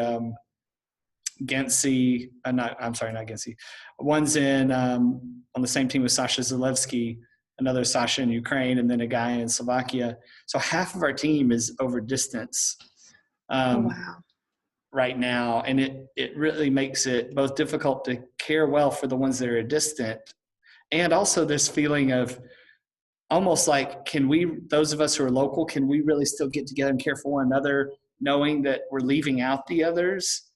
Speaker 2: Gensi, not Gensi. One's in on the same team with Sasha Zalewski, another Sasha in Ukraine, and then a guy in Slovakia. So half of our team is over distance right now. And it really makes it both difficult to care well for the ones that are distant. And also this feeling of almost like, those of us who are local, can we really still get together and care for one another, knowing that we're leaving out the others?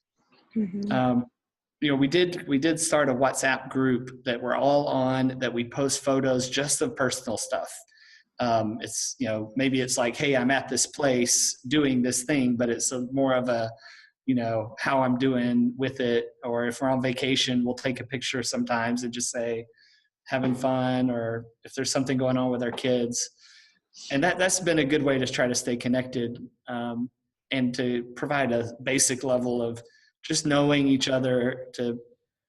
Speaker 2: We did start a WhatsApp group that we're all on, that we post photos just of personal stuff. It's, maybe it's like, hey, I'm at this place doing this thing, but it's more of a, how I'm doing with it. Or if we're on vacation, we'll take a picture sometimes and just say, having fun, or if there's something going on with our kids. And that's been a good way to try to stay connected and to provide a basic level of just knowing each other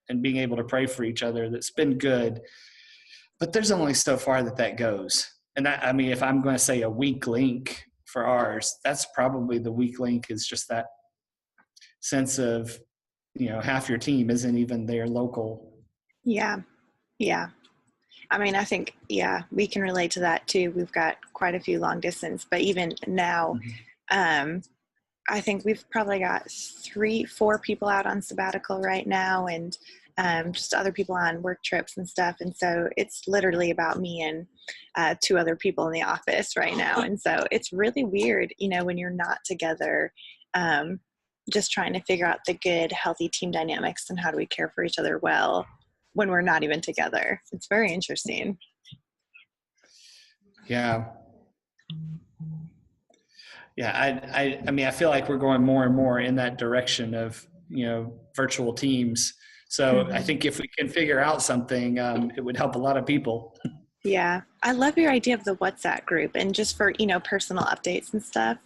Speaker 2: and being able to pray for each other. That's been good. But there's only so far that goes. And if I'm going to say a weak link for ours, that's probably the weak link, is just that sense of, half your team isn't even there local.
Speaker 12: Yeah. I think, we can relate to that too. We've got quite a few long distance, but even now, I think we've probably got 3-4 people out on sabbatical right now, and just other people on work trips and stuff. And so it's literally about me and 2 other people in the office right now. And so it's really weird, when you're not together, just trying to figure out the good, healthy team dynamics and how do we care for each other well when we're not even together. It's very interesting.
Speaker 2: Yeah. I feel like we're going more and more in that direction of, virtual teams. So I think if we can figure out something, it would help a lot of people.
Speaker 12: Yeah. I love your idea of the WhatsApp group, and just for, personal updates and stuff.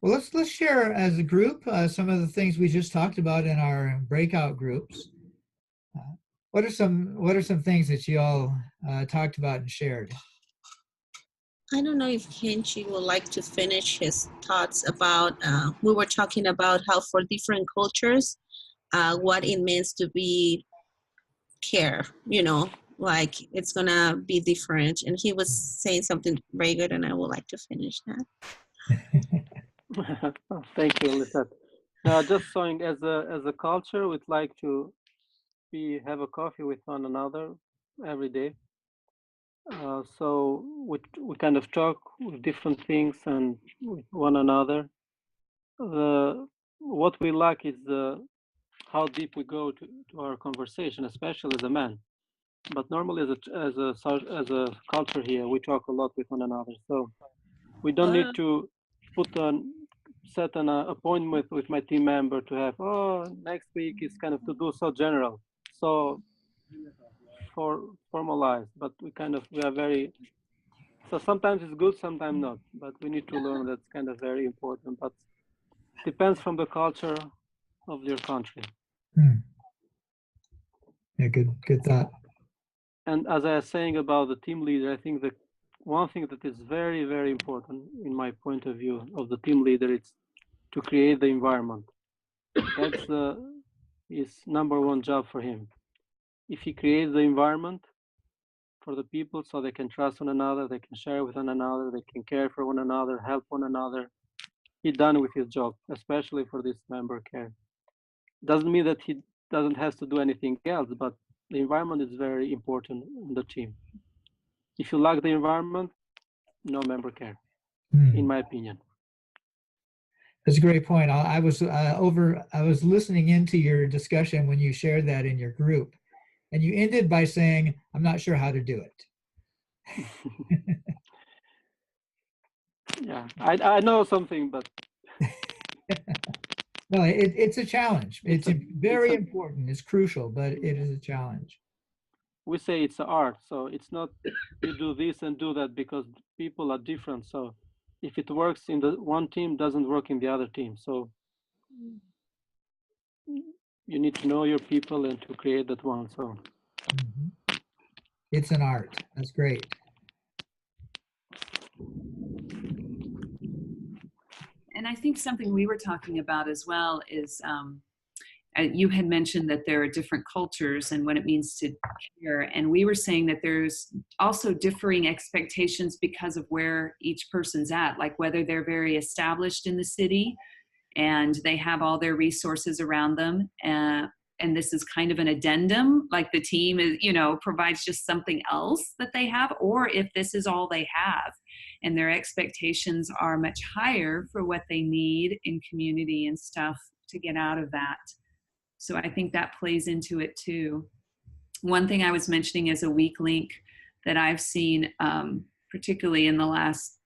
Speaker 1: Well, let's share as a group some of the things we just talked about in our breakout groups. What are some things that you all talked about and shared?
Speaker 4: I don't know if Kenchi would like to finish his thoughts about, we were talking about how for different cultures, what it means to be care, like it's gonna be different. And he was saying something very good, and I would like to finish that.
Speaker 14: Thank you, Lisette. Just showing as a culture, we'd like to have a coffee with one another every day. So we kind of talk with different things and with one another. What we lack is how deep we go to our conversation, especially as a man. But normally as a culture here, we talk a lot with one another. So we don't need to set an appointment with my team member to have, next week is kind of to do so general, so formalized, but we are very, so sometimes it's good, sometimes not, but we need to learn that's kind of very important, but depends from the culture of your country.
Speaker 1: Yeah, good thought.
Speaker 14: And as I was saying about the team leader, I think that one thing that is very, very important in my point of view of the team leader is to create the environment. That's his number one job for him. If he creates the environment for the people so they can trust one another, they can share with one another, they can care for one another, help one another, he's done with his job, especially for this member care. Doesn't mean that he doesn't have to do anything else, but the environment is very important in the team. If you lack the environment, no member care, in my opinion.
Speaker 1: That's a great point. I was listening into your discussion when you shared that in your group, and you ended by saying, "I'm not sure how to do it."
Speaker 14: Yeah, I know something, but
Speaker 1: no, it's a challenge. It's very important. It's crucial, but it is a challenge.
Speaker 14: We say it's an art, so it's not you do this and do that because people are different. So if it works in the one team, doesn't work in the other team. So you need to know your people and to create that one. So
Speaker 1: it's an art. That's great.
Speaker 15: And I think something we were talking about as well is you had mentioned that there are different cultures and what it means to care. And we were saying that there's also differing expectations because of where each person's at, like whether they're very established in the city and they have all their resources around them. And this is kind of an addendum, like the team is, provides just something else that they have, or if this is all they have and their expectations are much higher for what they need in community and stuff to get out of that. So I think that plays into it too. One thing I was mentioning as a weak link that I've seen, particularly in the last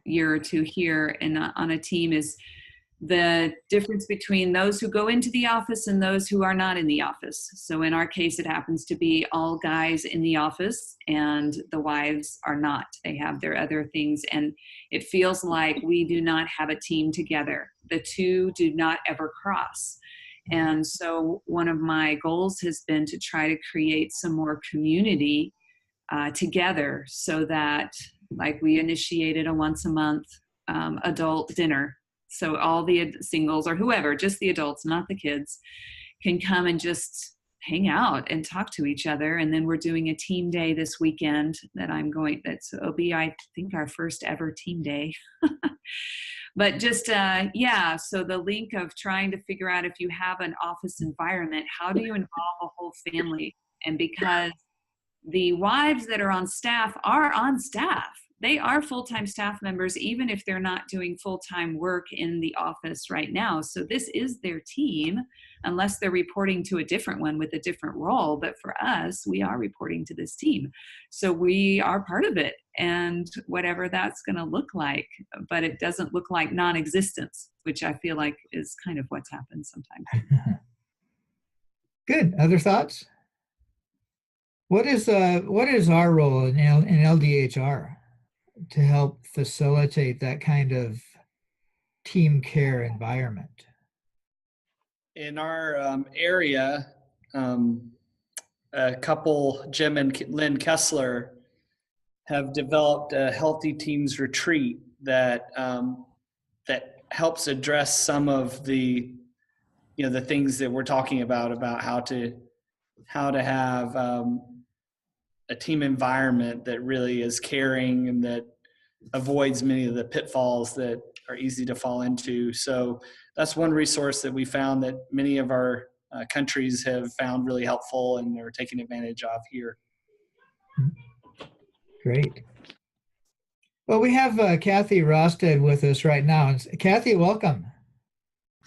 Speaker 15: year or two here and on a team, is the difference between those who go into the office and those who are not in the office. So in our case, it happens to be all guys in the office and the wives are not. They have their other things. And it feels like we do not have a team together. The two do not ever cross. And so one of my goals has been to try to create some more community together so that, like, we initiated a once a month adult dinner. So all the singles or whoever, just the adults, not the kids, can come and just hang out and talk to each other. And then we're doing a team day this weekend that'll be, I think, our first ever team day. But just, so the link of trying to figure out if you have an office environment, how do you involve a whole family? And because the wives that are on staff are on staff, they are full-time staff members, even if they're not doing full-time work in the office right now. So this is their team, unless they're reporting to a different one with a different role. But for us, we are reporting to this team. So we are part of it, and whatever that's going to look like, but it doesn't look like non-existence, which I feel like is kind of what's happened sometimes.
Speaker 1: Good. Other thoughts? What is our role in LDHR to help facilitate that kind of team care environment?
Speaker 2: In our area, a couple, Jim and Lynn Kessler, have developed a Healthy Teams Retreat that that helps address some of the the things that we're talking about how to have a team environment that really is caring and that avoids many of the pitfalls that are easy to fall into. So that's one resource that we found that many of our countries have found really helpful and are taking advantage of here.
Speaker 1: Great. Well, we have Kathy Rosted with us right now. Kathy, welcome.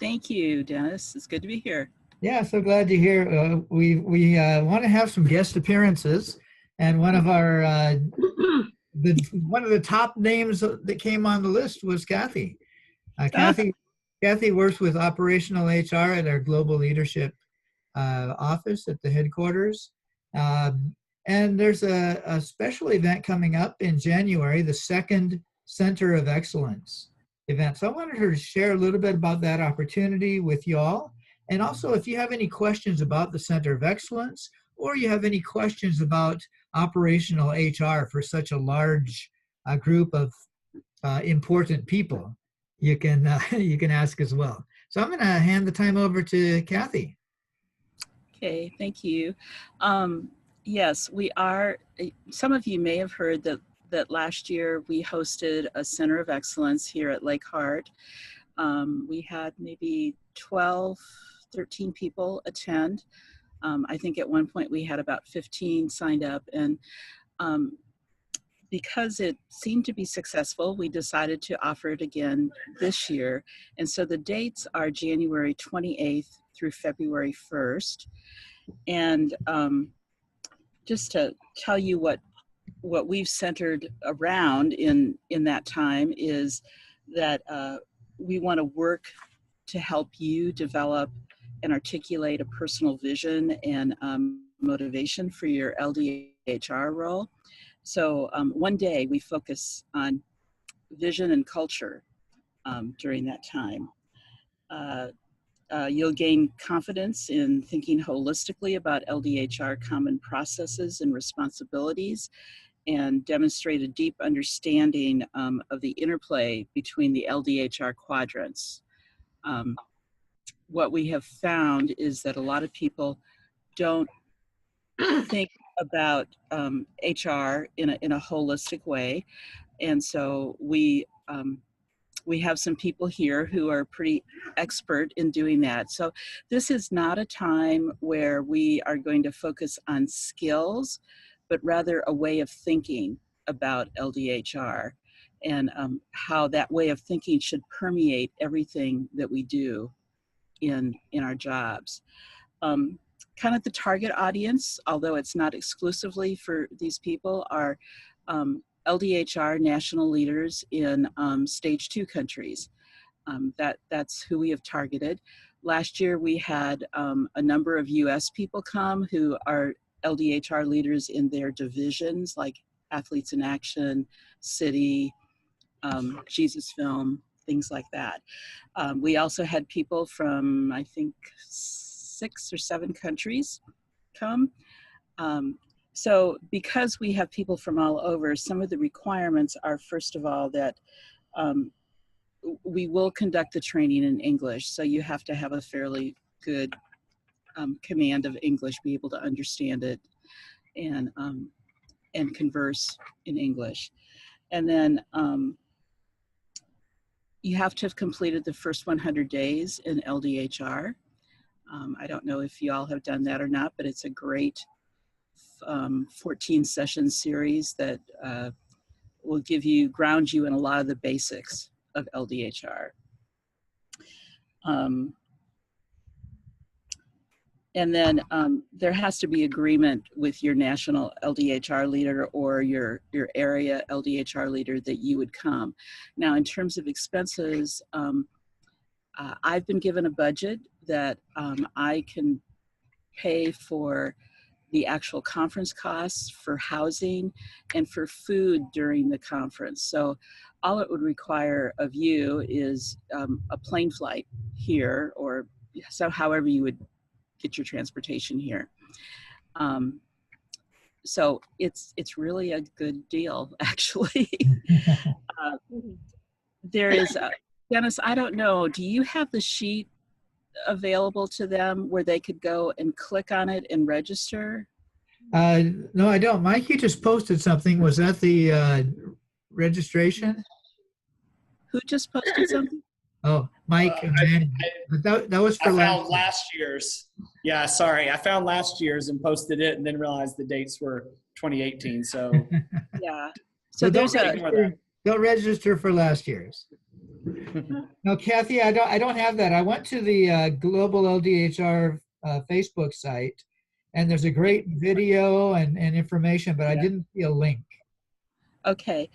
Speaker 17: Thank you, Dennis. It's good to be here.
Speaker 1: Yeah, so glad you're here. We want to have some guest appearances, and one of our one of the top names that came on the list was Kathy. Kathy works with operational HR at our global leadership office at the headquarters. And there's a special event coming up in January, the second Center of Excellence event. So I wanted her to share a little bit about that opportunity with y'all. And also, if you have any questions about the Center of Excellence, or you have any questions about operational HR for such a large group of important people, you can ask as well. So I'm going to hand the time over to Kathy.
Speaker 17: Okay, thank you. Yes, we are. Some of you may have heard that last year we hosted a Center of Excellence here at Lake Hart. We had maybe 12, 13 people attend. I think at one point we had about 15 signed up, and because it seemed to be successful, we decided to offer it again this year. And so the dates are January 28th through February 1st. And just to tell you what we've centered around in that time is that we want to work to help you develop and articulate a personal vision and motivation for your LDHR role. So one day we focus on vision and culture during that time. You'll gain confidence in thinking holistically about LDHR common processes and responsibilities, and demonstrate a deep understanding of the interplay between the LDHR quadrants. What we have found is that a lot of people don't think about HR in a holistic way, and so we have some people here who are pretty expert in doing that. So this is not a time where we are going to focus on skills, but rather a way of thinking about LDHR and how that way of thinking should permeate everything that we do in our jobs. Kind of the target audience, although it's not exclusively for these people, are LDHR national leaders in stage 2 countries. That's who we have targeted. Last year we had a number of US people come who are LDHR leaders in their divisions, like Athletes in Action, City, Jesus Film, things like that. We also had people from, I think, 6 or 7 countries come. So because we have people from all over, some of the requirements are, first of all, that we will conduct the training in English. So you have to have a fairly good command of English, be able to understand it and converse in English. And then you have to have completed the first 100 days in LDHR. I don't know if you all have done that or not, but it's a great 14 session series that will ground you in a lot of the basics of LDHR. And then there has to be agreement with your national LDHR leader or your area LDHR leader that you would come. Now, in terms of expenses, I've been given a budget that I can pay for the actual conference costs, for housing, and for food during the conference. So all it would require of you is a plane flight here, or so however you would get your transportation here. So it's really a good deal, actually. There is, Dennis, I don't know, do you have the sheet available to them where they could go and click on it and register?
Speaker 1: No, I don't. Mike, you just posted something. Was that the registration?
Speaker 17: Who just posted something?
Speaker 1: Oh, Mike. That was for
Speaker 18: last year's. Yeah, sorry. I found last year's and posted it and then realized the dates were 2018. So
Speaker 17: yeah.
Speaker 1: So don't register for last year's. No, Kathy, I don't have that. I went to the Global LDHR Facebook site, and there's a great video and information, but I didn't see a link.
Speaker 17: Okay.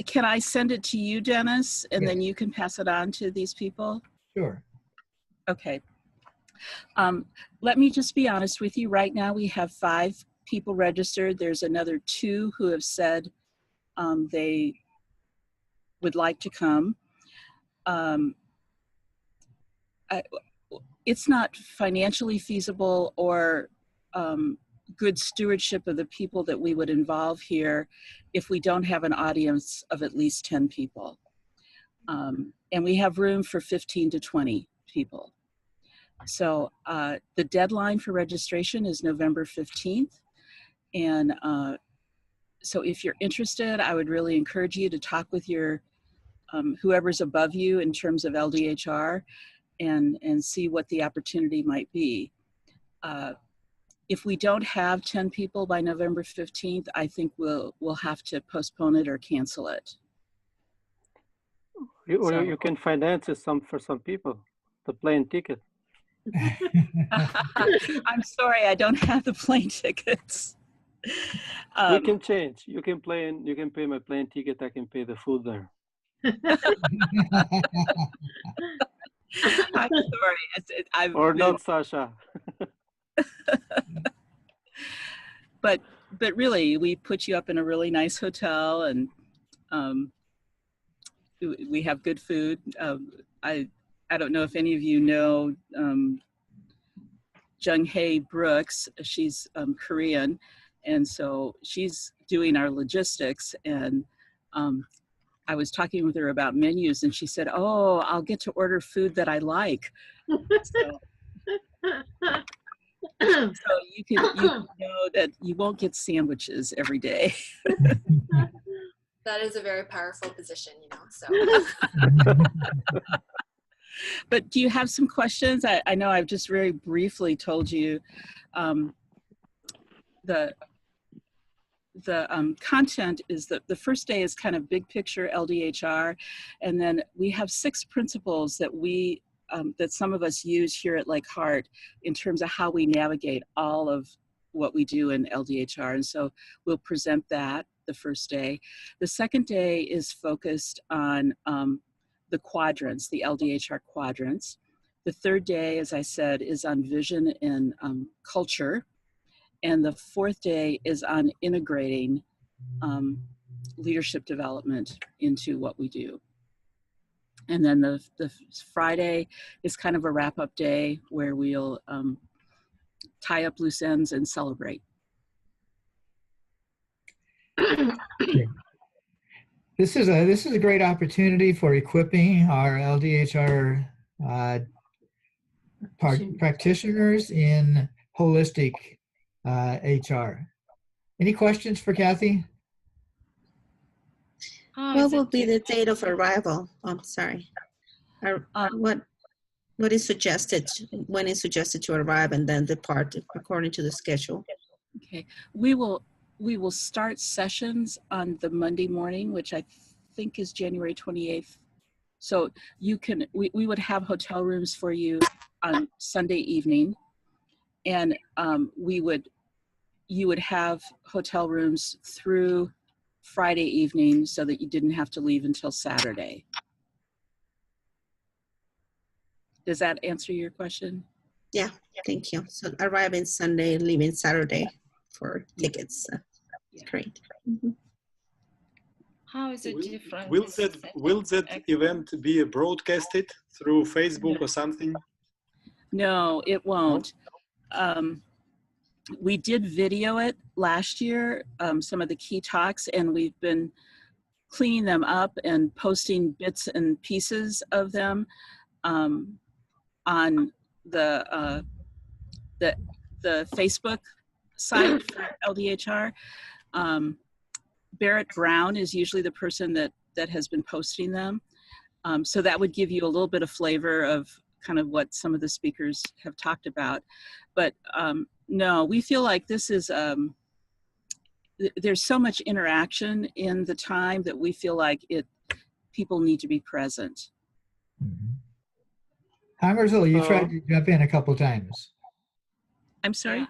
Speaker 17: Can I send it to you, Dennis, and then you can pass it on to these people?
Speaker 1: Sure.
Speaker 17: Okay. Let me just be honest with you. Right now, we have 5 people registered. There's another 2 who have said they would like to come. It's not financially feasible or good stewardship of the people that we would involve here if we don't have an audience of at least 10 people. And we have room for 15 to 20 people. So the deadline for registration is November 15th. And so if you're interested, I would really encourage you to talk with your whoever's above you in terms of LDHR and see what the opportunity might be. If we don't have 10 people by November 15th, I think we'll have to postpone it or cancel it.
Speaker 14: You can finance it for some people, the plane ticket.
Speaker 17: I'm sorry, I don't have the plane tickets.
Speaker 14: We can change. You can pay my plane ticket. I can pay the food there.
Speaker 17: I'm sorry.
Speaker 14: Or not, Sasha.
Speaker 17: But really, we put you up in a really nice hotel, and we have good food. I don't know if any of you know Jung-hae Brooks. She's Korean, and so she's doing our logistics. And I was talking with her about menus, and she said, "Oh, I'll get to order food that I like." So you know that you won't get sandwiches every day.
Speaker 6: That is a very powerful position, you know, so.
Speaker 17: But do you have some questions? I know I've just very briefly told you the content is that the first day is kind of big picture LDHR, and then we have 6 principles that we that some of us use here at Lake Hart in terms of how we navigate all of what we do in LDHR. And so we'll present that the first day. The second day is focused on the quadrants, the LDHR quadrants. The third day, as I said, is on vision and culture. And the fourth day is on integrating leadership development into what we do. And then the Friday is kind of a wrap-up day where we'll tie up loose ends and celebrate.
Speaker 1: This is a great opportunity for equipping our LDHR practitioners in holistic HR. Any questions for Kathy?
Speaker 4: What will be the date of arrival? I'm sorry. What is suggested? When is suggested to arrive and then depart according to the schedule?
Speaker 17: Okay, we will start sessions on the Monday morning, which I think is January 28th. So you can we would have hotel rooms for you on Sunday evening, and you would have hotel rooms through Friday evening so that you didn't have to leave until Saturday. Does that answer your question?
Speaker 4: Yeah, thank you. So arriving Sunday, leaving Saturday for tickets. Great. Mm-hmm.
Speaker 13: How is it different?
Speaker 5: Will that event be broadcasted through Facebook or something?
Speaker 17: No, it won't. We did video it last year, some of the key talks, and we've been cleaning them up and posting bits and pieces of them on the Facebook site for LDHR. Barrett Brown is usually the person that that has been posting them. So that would give you a little bit of flavor of kind of what some of the speakers have talked about. But no, we feel like this is, there's so much interaction in the time that we feel like people need to be present.
Speaker 1: Hammersel, you tried to jump in a couple times.
Speaker 17: I'm sorry?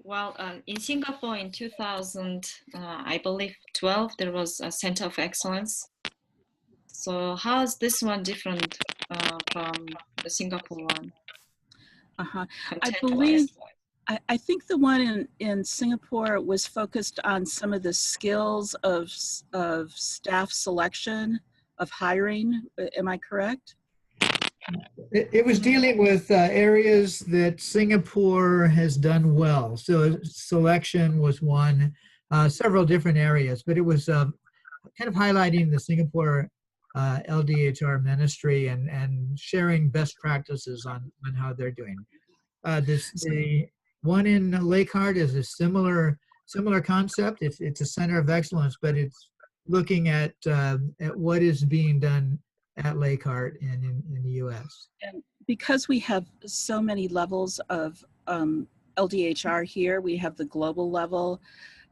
Speaker 13: Well, in Singapore in 2000, I believe 12, there was a Center of Excellence. So how is this one different from the Singapore one?
Speaker 17: I believe, I think the one in Singapore was focused on some of the skills of staff selection, of hiring. Am I correct?
Speaker 1: It was dealing with areas that Singapore has done well. So selection was one, several different areas, but it was kind of highlighting the Singapore LDHR ministry and sharing best practices on how they're doing. The one in Leichhardt is a similar concept. It's a center of excellence, but it's looking at what is being done at Leichhardt and in the U.S.
Speaker 17: And because we have so many levels of LDHR here, we have the global level,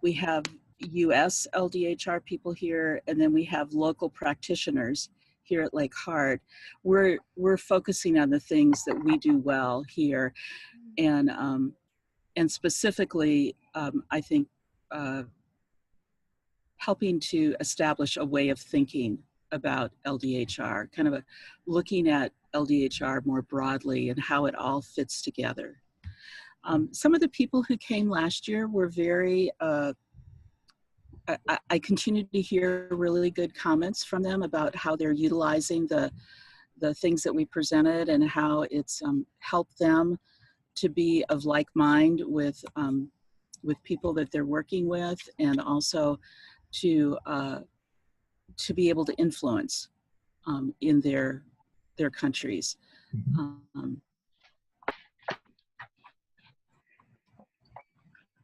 Speaker 17: we have U.S. LDHR people here, and then we have local practitioners here at Leichhardt. We're focusing on the things that we do well here, and specifically, I think helping to establish a way of thinking about LDHR, kind of looking at LDHR more broadly and how it all fits together. Some of the people who came last year were very, I continued to hear really good comments from them about how they're utilizing the things that we presented and how it's helped them to be of like mind with people that they're working with, and also to be able to influence in their countries.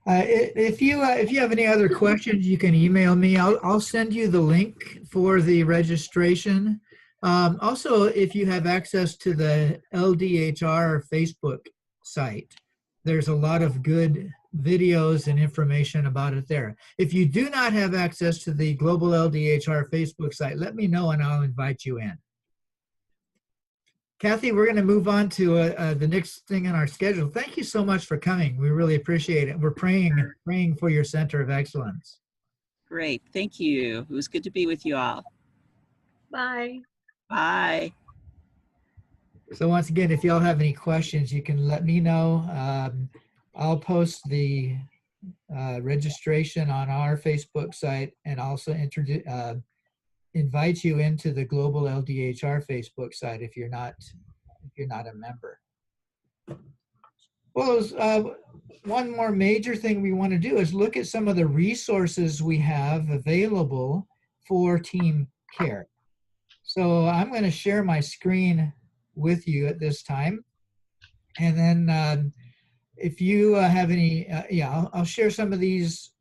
Speaker 1: If you have any other questions, you can email me. I'll send you the link for the registration. Also, if you have access to the LDHR Facebook site, there's a lot of good videos and information about it there. If you do not have access to the Global LDHR Facebook site, let me know and I'll invite you in. Kathy, we're going to move on to the next thing on our schedule. Thank you so much for coming. We really appreciate it. We're praying for your Center of Excellence.
Speaker 17: Great. Thank you. It was good to be with you all.
Speaker 16: Bye.
Speaker 17: Bye.
Speaker 1: So once again, if y'all have any questions, you can let me know. I'll post the registration on our Facebook site and also invite you into the Global LDHR Facebook site if you're not a member. Well, one more major thing we want to do is look at some of the resources we have available for team care. So I'm going to share my screen with you at this time, and then if you have any, I'll share some of these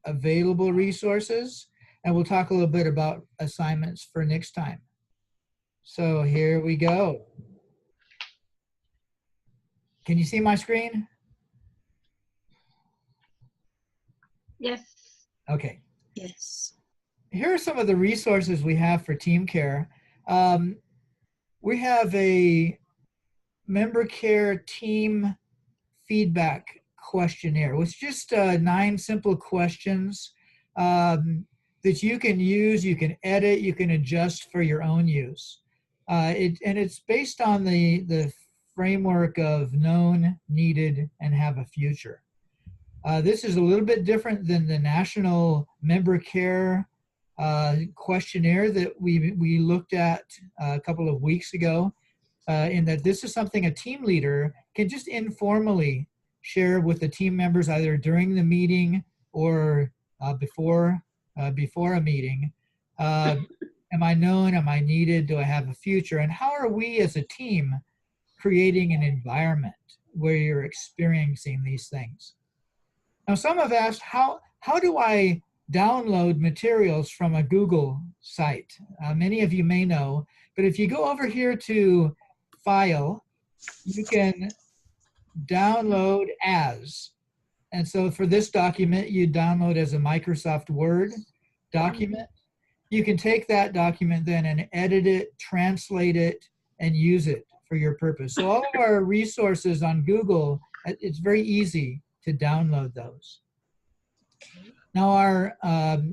Speaker 1: available resources, and we'll talk a little bit about assignments for next time. So here we go. Can you see my screen?
Speaker 16: Yes.
Speaker 1: Okay.
Speaker 4: Yes.
Speaker 1: Here are some of the resources we have for team care. We have a member care team feedback questionnaire, which is just 9 simple questions that you can use, you can edit, you can adjust for your own use. And it's based on the framework of known, needed, and have a future. This is a little bit different than the National Member Care questionnaire that we looked at a couple of weeks ago, in that this is something a team leader can just informally share with the team members either during the meeting or before a meeting. Am I known? Am I needed? Do I have a future? And how are we as a team creating an environment where you're experiencing these things? Now, some have asked, how do I download materials from a Google site. Many of you may know, but if you go over here to File, you can download as. And so for this document, you download as a Microsoft Word document. You can take that document then and edit it, translate it, and use it for your purpose. So all of our resources on Google, it's very easy to download those. Now our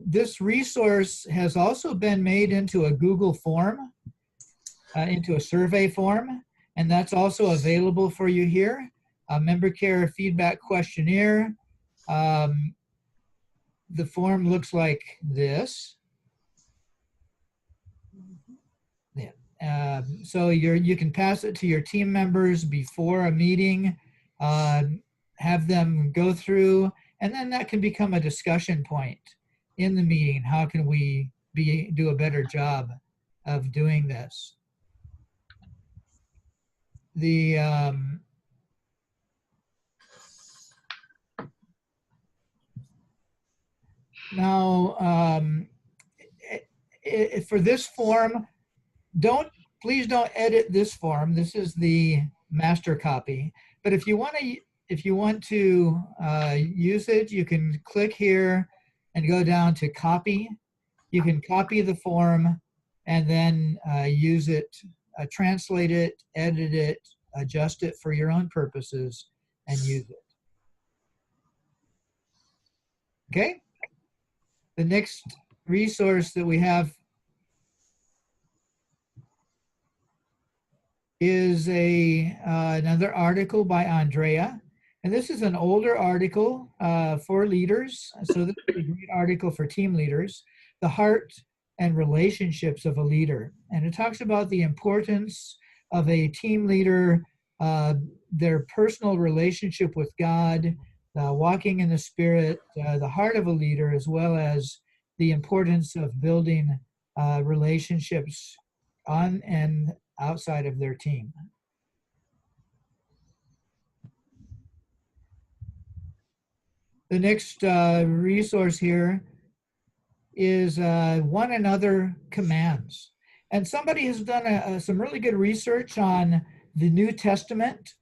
Speaker 1: this resource has also been made into a Google form, into a survey form, and that's also available for you here. Member care feedback questionnaire. The form looks like this. Yeah. So you can pass it to your team members before a meeting, have them go through, and then that can become a discussion point in the meeting. How can we do a better job of doing this? For this form, please don't edit this form. This is the master copy. But if you want to use it, you can click here and go down to copy. You can copy the form and then use it, translate it, edit it, adjust it for your own purposes, and use it. Okay? The next resource that we have is another article by Andrea. And this is an older article for leaders. So this is a great article for team leaders, The Heart and Relationships of a Leader. And it talks about the importance of a team leader, their personal relationship with God, walking in the Spirit, the heart of a leader, as well as the importance of building relationships on and outside of their team. The next resource here is one another commands. And somebody has done some really good research on the New Testament.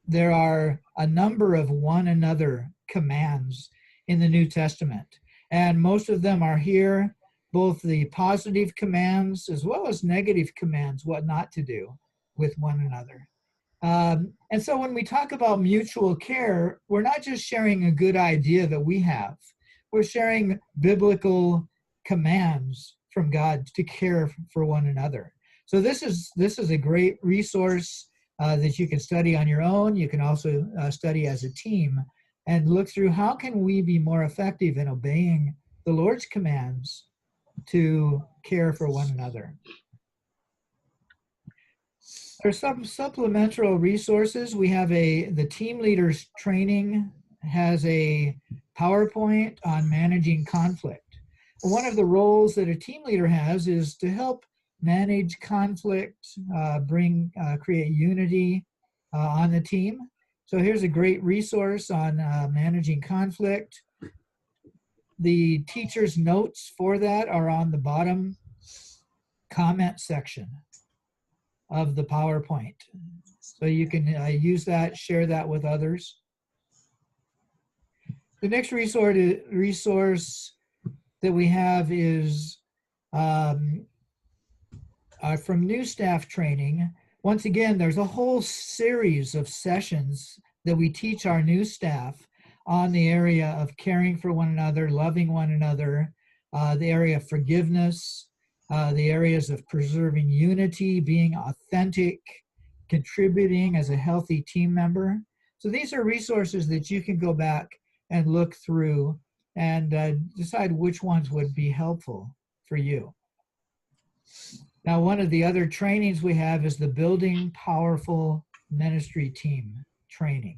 Speaker 1: There are a number of one another commands in the New Testament. And most of them are here, both the positive commands as well as negative commands, what not to do with one another. And so when we talk about mutual care, we're not just sharing a good idea that we have. We're sharing biblical commands from God to care for one another. So this is a great resource that you can study on your own. You can also study as a team and look through how can we be more effective in obeying the Lord's commands to care for one another. There's some supplemental resources. We have the team leaders training has a PowerPoint on managing conflict. One of the roles that a team leader has is to help manage conflict, create unity on the team. So here's a great resource on managing conflict. The teacher's notes for that are on the bottom comment section of the PowerPoint. So you can use that, share that with others. The next resource that we have is from new staff training. Once again, there's a whole series of sessions that we teach our new staff on the area of caring for one another, loving one another, the area of forgiveness, the areas of preserving unity, being authentic, contributing as a healthy team member. So these are resources that you can go back and look through and decide which ones would be helpful for you. Now, one of the other trainings we have is the Building Powerful Ministry Team training.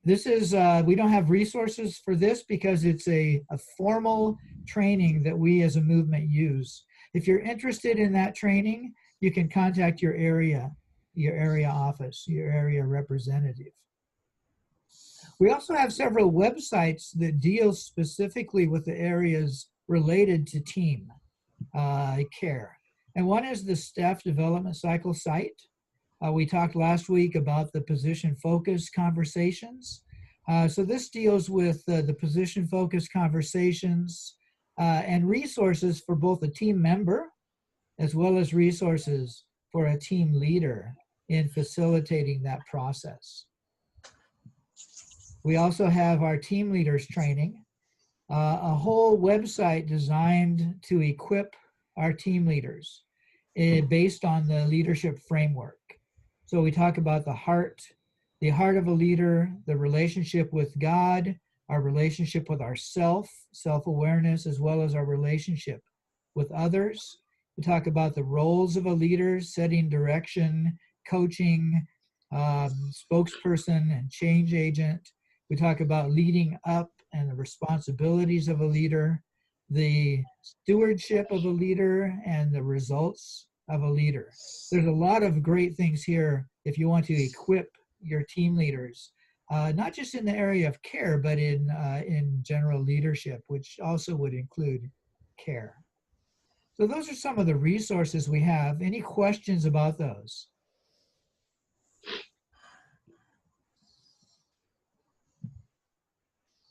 Speaker 1: This is, we don't have resources for this because it's a formal training that we as a movement use. If you're interested in that training, you can contact your area office, your area representative. We also have several websites that deal specifically with the areas related to team care. And one is the staff development cycle site. We talked last week about the position focus conversations. So this deals with the position focus conversations and resources for both a team member as well as resources for a team leader in facilitating that process. We also have our team leaders training, a whole website designed to equip our team leaders based on the leadership framework. So we talk about the heart of a leader, the relationship with God, our relationship with ourself, self-awareness, as well as our relationship with others. We talk about the roles of a leader, setting direction, coaching, spokesperson, and change agent. We talk about leading up and the responsibilities of a leader, the stewardship of a leader, and the results of a leader. There's a lot of great things here if you want to equip your team leaders, not just in the area of care, but in general leadership, which also would include care. So those are some of the resources we have. Any questions about those?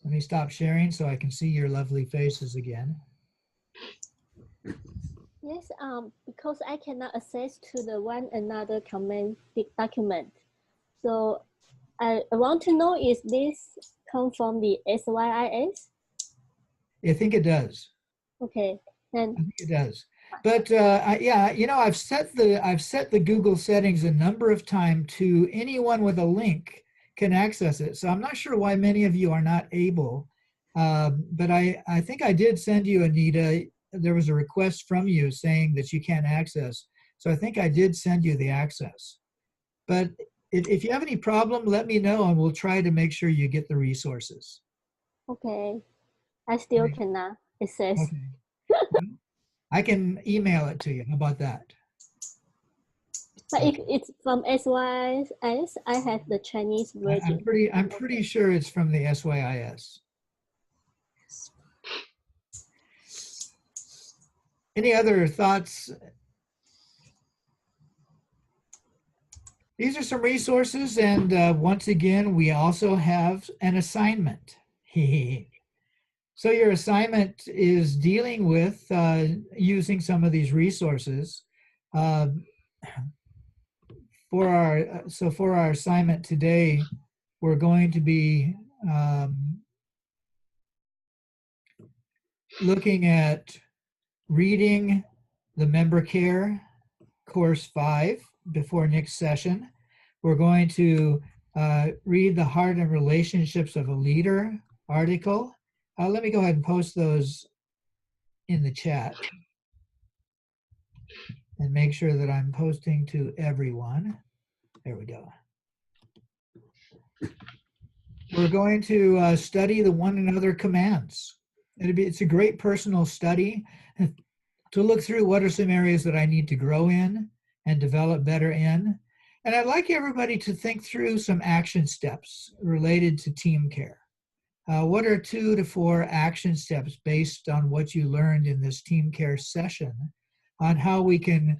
Speaker 1: Let me stop sharing so I can see your lovely faces again.
Speaker 3: Yes, because I cannot access to the one another comment document. So I want to know, is this come from the SYIS?
Speaker 1: I think it does.
Speaker 3: Okay, then.
Speaker 1: I think it does. But yeah, you know, I've set the Google settings a number of times to anyone with a link can access it. So I'm not sure why many of you are not able. But I think I did send you, Anita, there was a request from you saying that you can't access. So I think I did send you the access. But if you have any problem, let me know and we'll try to make sure you get the resources.
Speaker 3: Okay. I still cannot access.
Speaker 1: Okay. I can email it to you. How about that?
Speaker 3: But if it's from SYIS, I have the Chinese version.
Speaker 1: I'm pretty sure it's from the SYIS. Any other thoughts? These are some resources, and once again, we also have an assignment. So your assignment is dealing with using some of these resources. For our assignment today, we're going to be looking at reading the Member Care Course 5 before next session. We're going to read the Heart and Relationships of a Leader article. Let me go ahead and post those in the chat and make sure that I'm posting to everyone. There we go. We're going to study the one another commands. It's a great personal study to look through what are some areas that I need to grow in and develop better in. And I'd like everybody to think through some action steps related to team care. What are 2 to 4 action steps based on what you learned in this team care session on how we can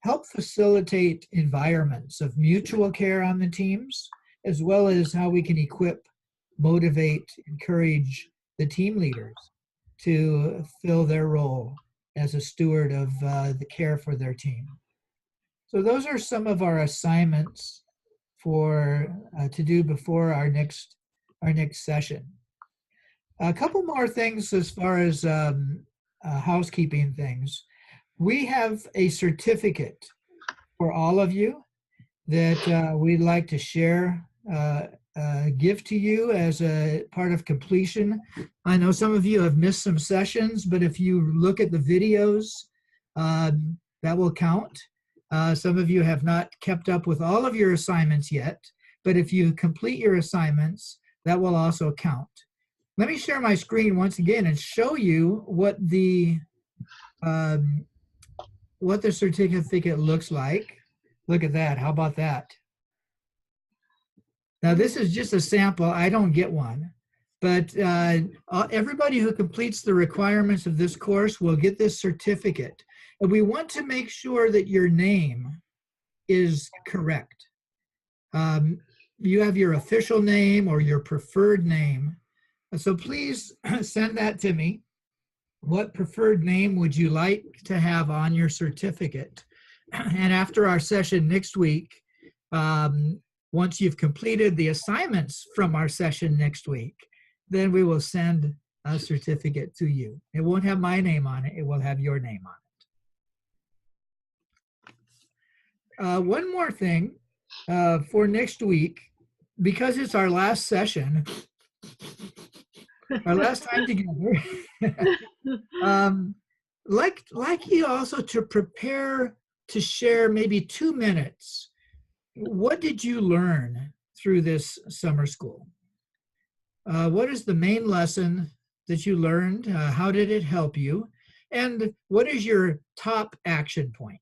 Speaker 1: help facilitate environments of mutual care on the teams, as well as how we can equip, motivate, encourage the team leaders to fill their role as a steward of the care for their team. So those are some of our assignments for to do before our next session. A couple more things as far as housekeeping things. We have a certificate for all of you that we'd like to share, give to you as a part of completion. I know some of you have missed some sessions, but if you look at the videos, that will count. Some of you have not kept up with all of your assignments yet, but if you complete your assignments, that will also count. Let me share my screen once again and show you what the certificate looks like. Look at that. How about that? Now, this is just a sample. I don't get one, But everybody who completes the requirements of this course will get this certificate. And we want to make sure that your name is correct. You have your official name or your preferred name. So please send that to me. What preferred name would you like to have on your certificate? And after our session next week, once you've completed the assignments from our session next week, then we will send a certificate to you. It won't have my name on it. It will have your name on it. One more thing for next week, because it's our last session, our last time together, like you also to prepare to share maybe 2 minutes. What did you learn through this summer school? What is the main lesson that you learned? How did it help you? And what is your top action point?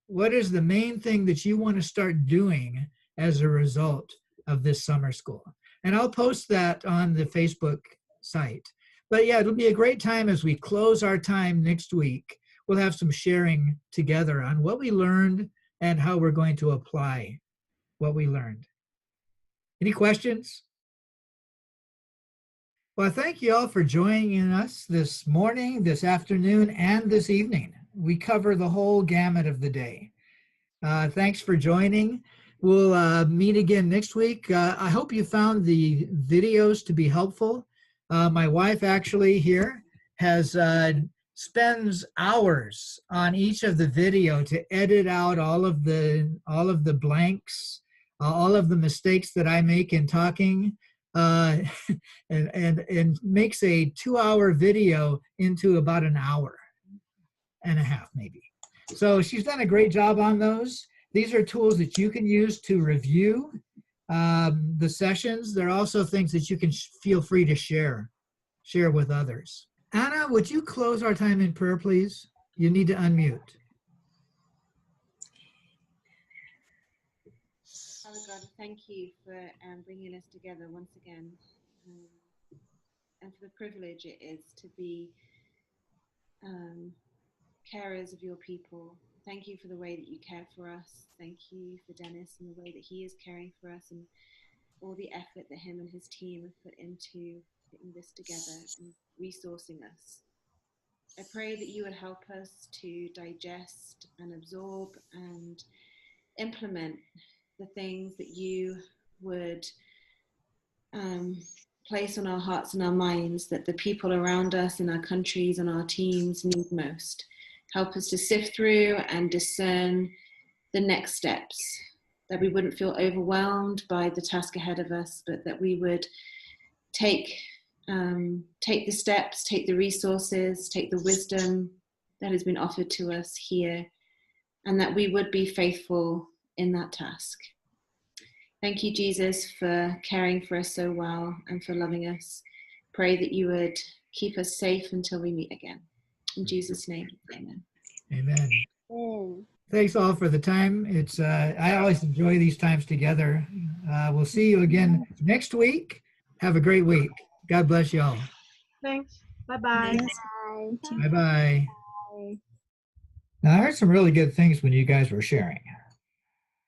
Speaker 1: What is the main thing that you want to start doing as a result of this summer school? And I'll post that on the Facebook site. But yeah, it'll be a great time as we close our time next week. We'll have some sharing together on what we learned and how we're going to apply what we learned. Any questions? Well, thank you all for joining us this morning, this afternoon, and this evening. We cover the whole gamut of the day. Thanks for joining. We'll meet again next week. I hope you found the videos to be helpful. My wife actually here has spends hours on each of the video to edit out all of the blanks, all of the mistakes that I make in talking, and makes a 2-hour video into about an hour and a half maybe. So she's done a great job on those. These are tools that you can use to review the sessions. They're also things that you can feel free to share with others. Anna, would you close our time in prayer, please? You need to unmute.
Speaker 9: Father God, thank you for bringing us together once again, and for the privilege it is to be carers of your people. Thank you for the way that you care for us. Thank you for Dennis and the way that he is caring for us and all the effort that him and his team have put into putting this together and resourcing us. I pray that you would help us to digest and absorb and implement the things that you would place on our hearts and our minds that the people around us in our countries and our teams need most. Help us to sift through and discern the next steps, that we wouldn't feel overwhelmed by the task ahead of us, but that we would take the steps, take the resources, take the wisdom that has been offered to us here, and that we would be faithful in that task. Thank you, Jesus, for caring for us so well and for loving us. Pray that you would keep us safe until we meet again. In Jesus' name, amen.
Speaker 1: Amen. Thanks all for the time. It's I always enjoy these times together. We'll see you again next week. Have a great week. God bless you all.
Speaker 16: Thanks. Bye-bye.
Speaker 1: Bye-bye. Now, I heard some really good things when you guys were sharing.